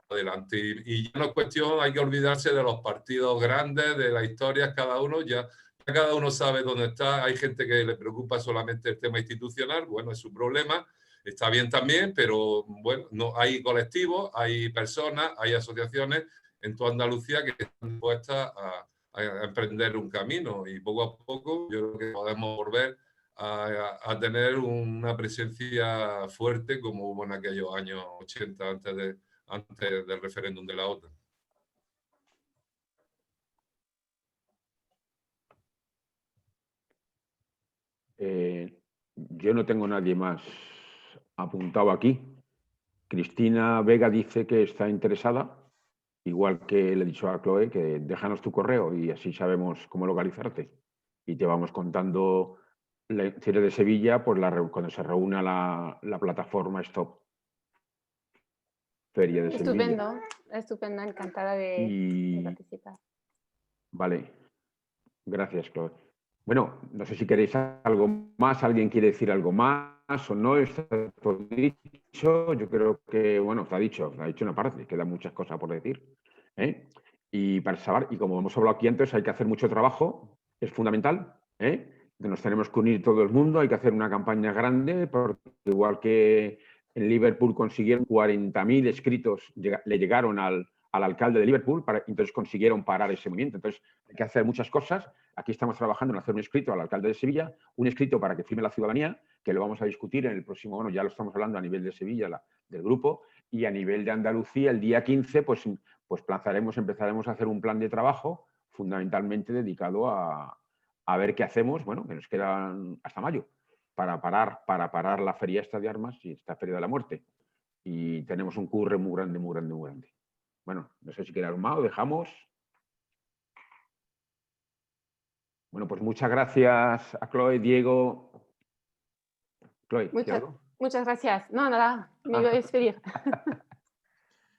adelante. Y ya no es cuestión, hay que olvidarse de los partidos grandes, de las historias, cada uno sabe dónde está. Hay gente que le preocupa solamente el tema institucional, bueno, es su problema, está bien también, pero bueno, no, hay colectivos, hay personas, hay asociaciones en toda Andalucía que están dispuestas a emprender un camino y poco a poco yo creo que podemos volver a tener una presencia fuerte como hubo en aquellos años 80 antes del referéndum de la OTAN. Yo no tengo nadie más apuntado aquí. Cristina Vega dice que está interesada, igual que le he dicho a Chloe, que déjanos tu correo y así sabemos cómo localizarte. Y te vamos contando la Feria de Sevilla pues cuando se reúna la plataforma Stop Feria de Sevilla. Estupendo, encantada de participar. Vale, gracias, Chloe. Bueno, no sé si queréis algo más, alguien quiere decir algo más o no, está todo dicho. Yo creo que, bueno, está dicho una parte, quedan muchas cosas por decir. Y para saber, y como hemos hablado aquí antes, hay que hacer mucho trabajo, es fundamental, nos tenemos que unir todo el mundo, hay que hacer una campaña grande, porque igual que en Liverpool consiguieron 40.000 escritos, le llegaron al al alcalde de Liverpool, entonces consiguieron parar ese movimiento. Entonces hay que hacer muchas cosas. Aquí estamos trabajando en hacer un escrito al alcalde de Sevilla, un escrito para que firme la ciudadanía, que lo vamos a discutir en el próximo, bueno, ya lo estamos hablando a nivel de Sevilla, del grupo, y a nivel de Andalucía, el día 15, pues empezaremos a hacer un plan de trabajo fundamentalmente dedicado a ver qué hacemos, bueno, que nos quedan hasta mayo, para parar la feria esta de armas y esta feria de la muerte. Y tenemos un curre muy grande, muy grande, muy grande. Bueno, no sé si queda algo más o dejamos. Bueno, pues muchas gracias a Chloe, Diego. Chloe, muchas gracias. No, nada, me voy a despedir.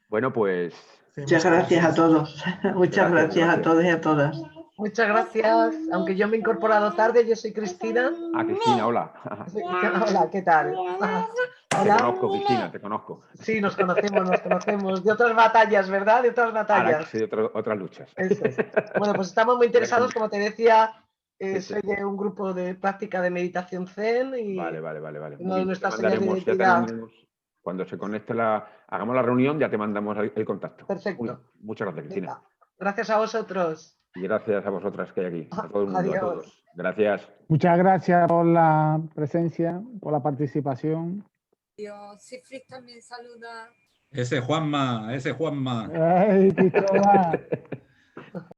Bueno, pues... Muchas gracias a todos. Muchas gracias a todos y a todas. Muchas gracias. Aunque yo me he incorporado tarde, yo soy Cristina. Cristina, hola. Hola, ¿qué tal? Hola. Te conozco, Cristina, te conozco. Sí, nos conocemos. De otras batallas, ¿verdad? De otras batallas. Sí, de otras luchas. Eso es. Bueno, pues estamos muy interesados, como te decía, soy de un grupo de práctica de meditación zen y vale. Nuestra señal de identidad. Cuando se conecte hagamos la reunión, ya te mandamos el contacto. Perfecto. Muchas gracias, Cristina. Venga. Gracias a vosotros. Y gracias a vosotras que hay aquí, a todo el mundo, a todos. Gracias. Muchas gracias por la presencia, por la participación. Sigfrid también saluda. Ese Juanma. ¡Ay, Cristóbal!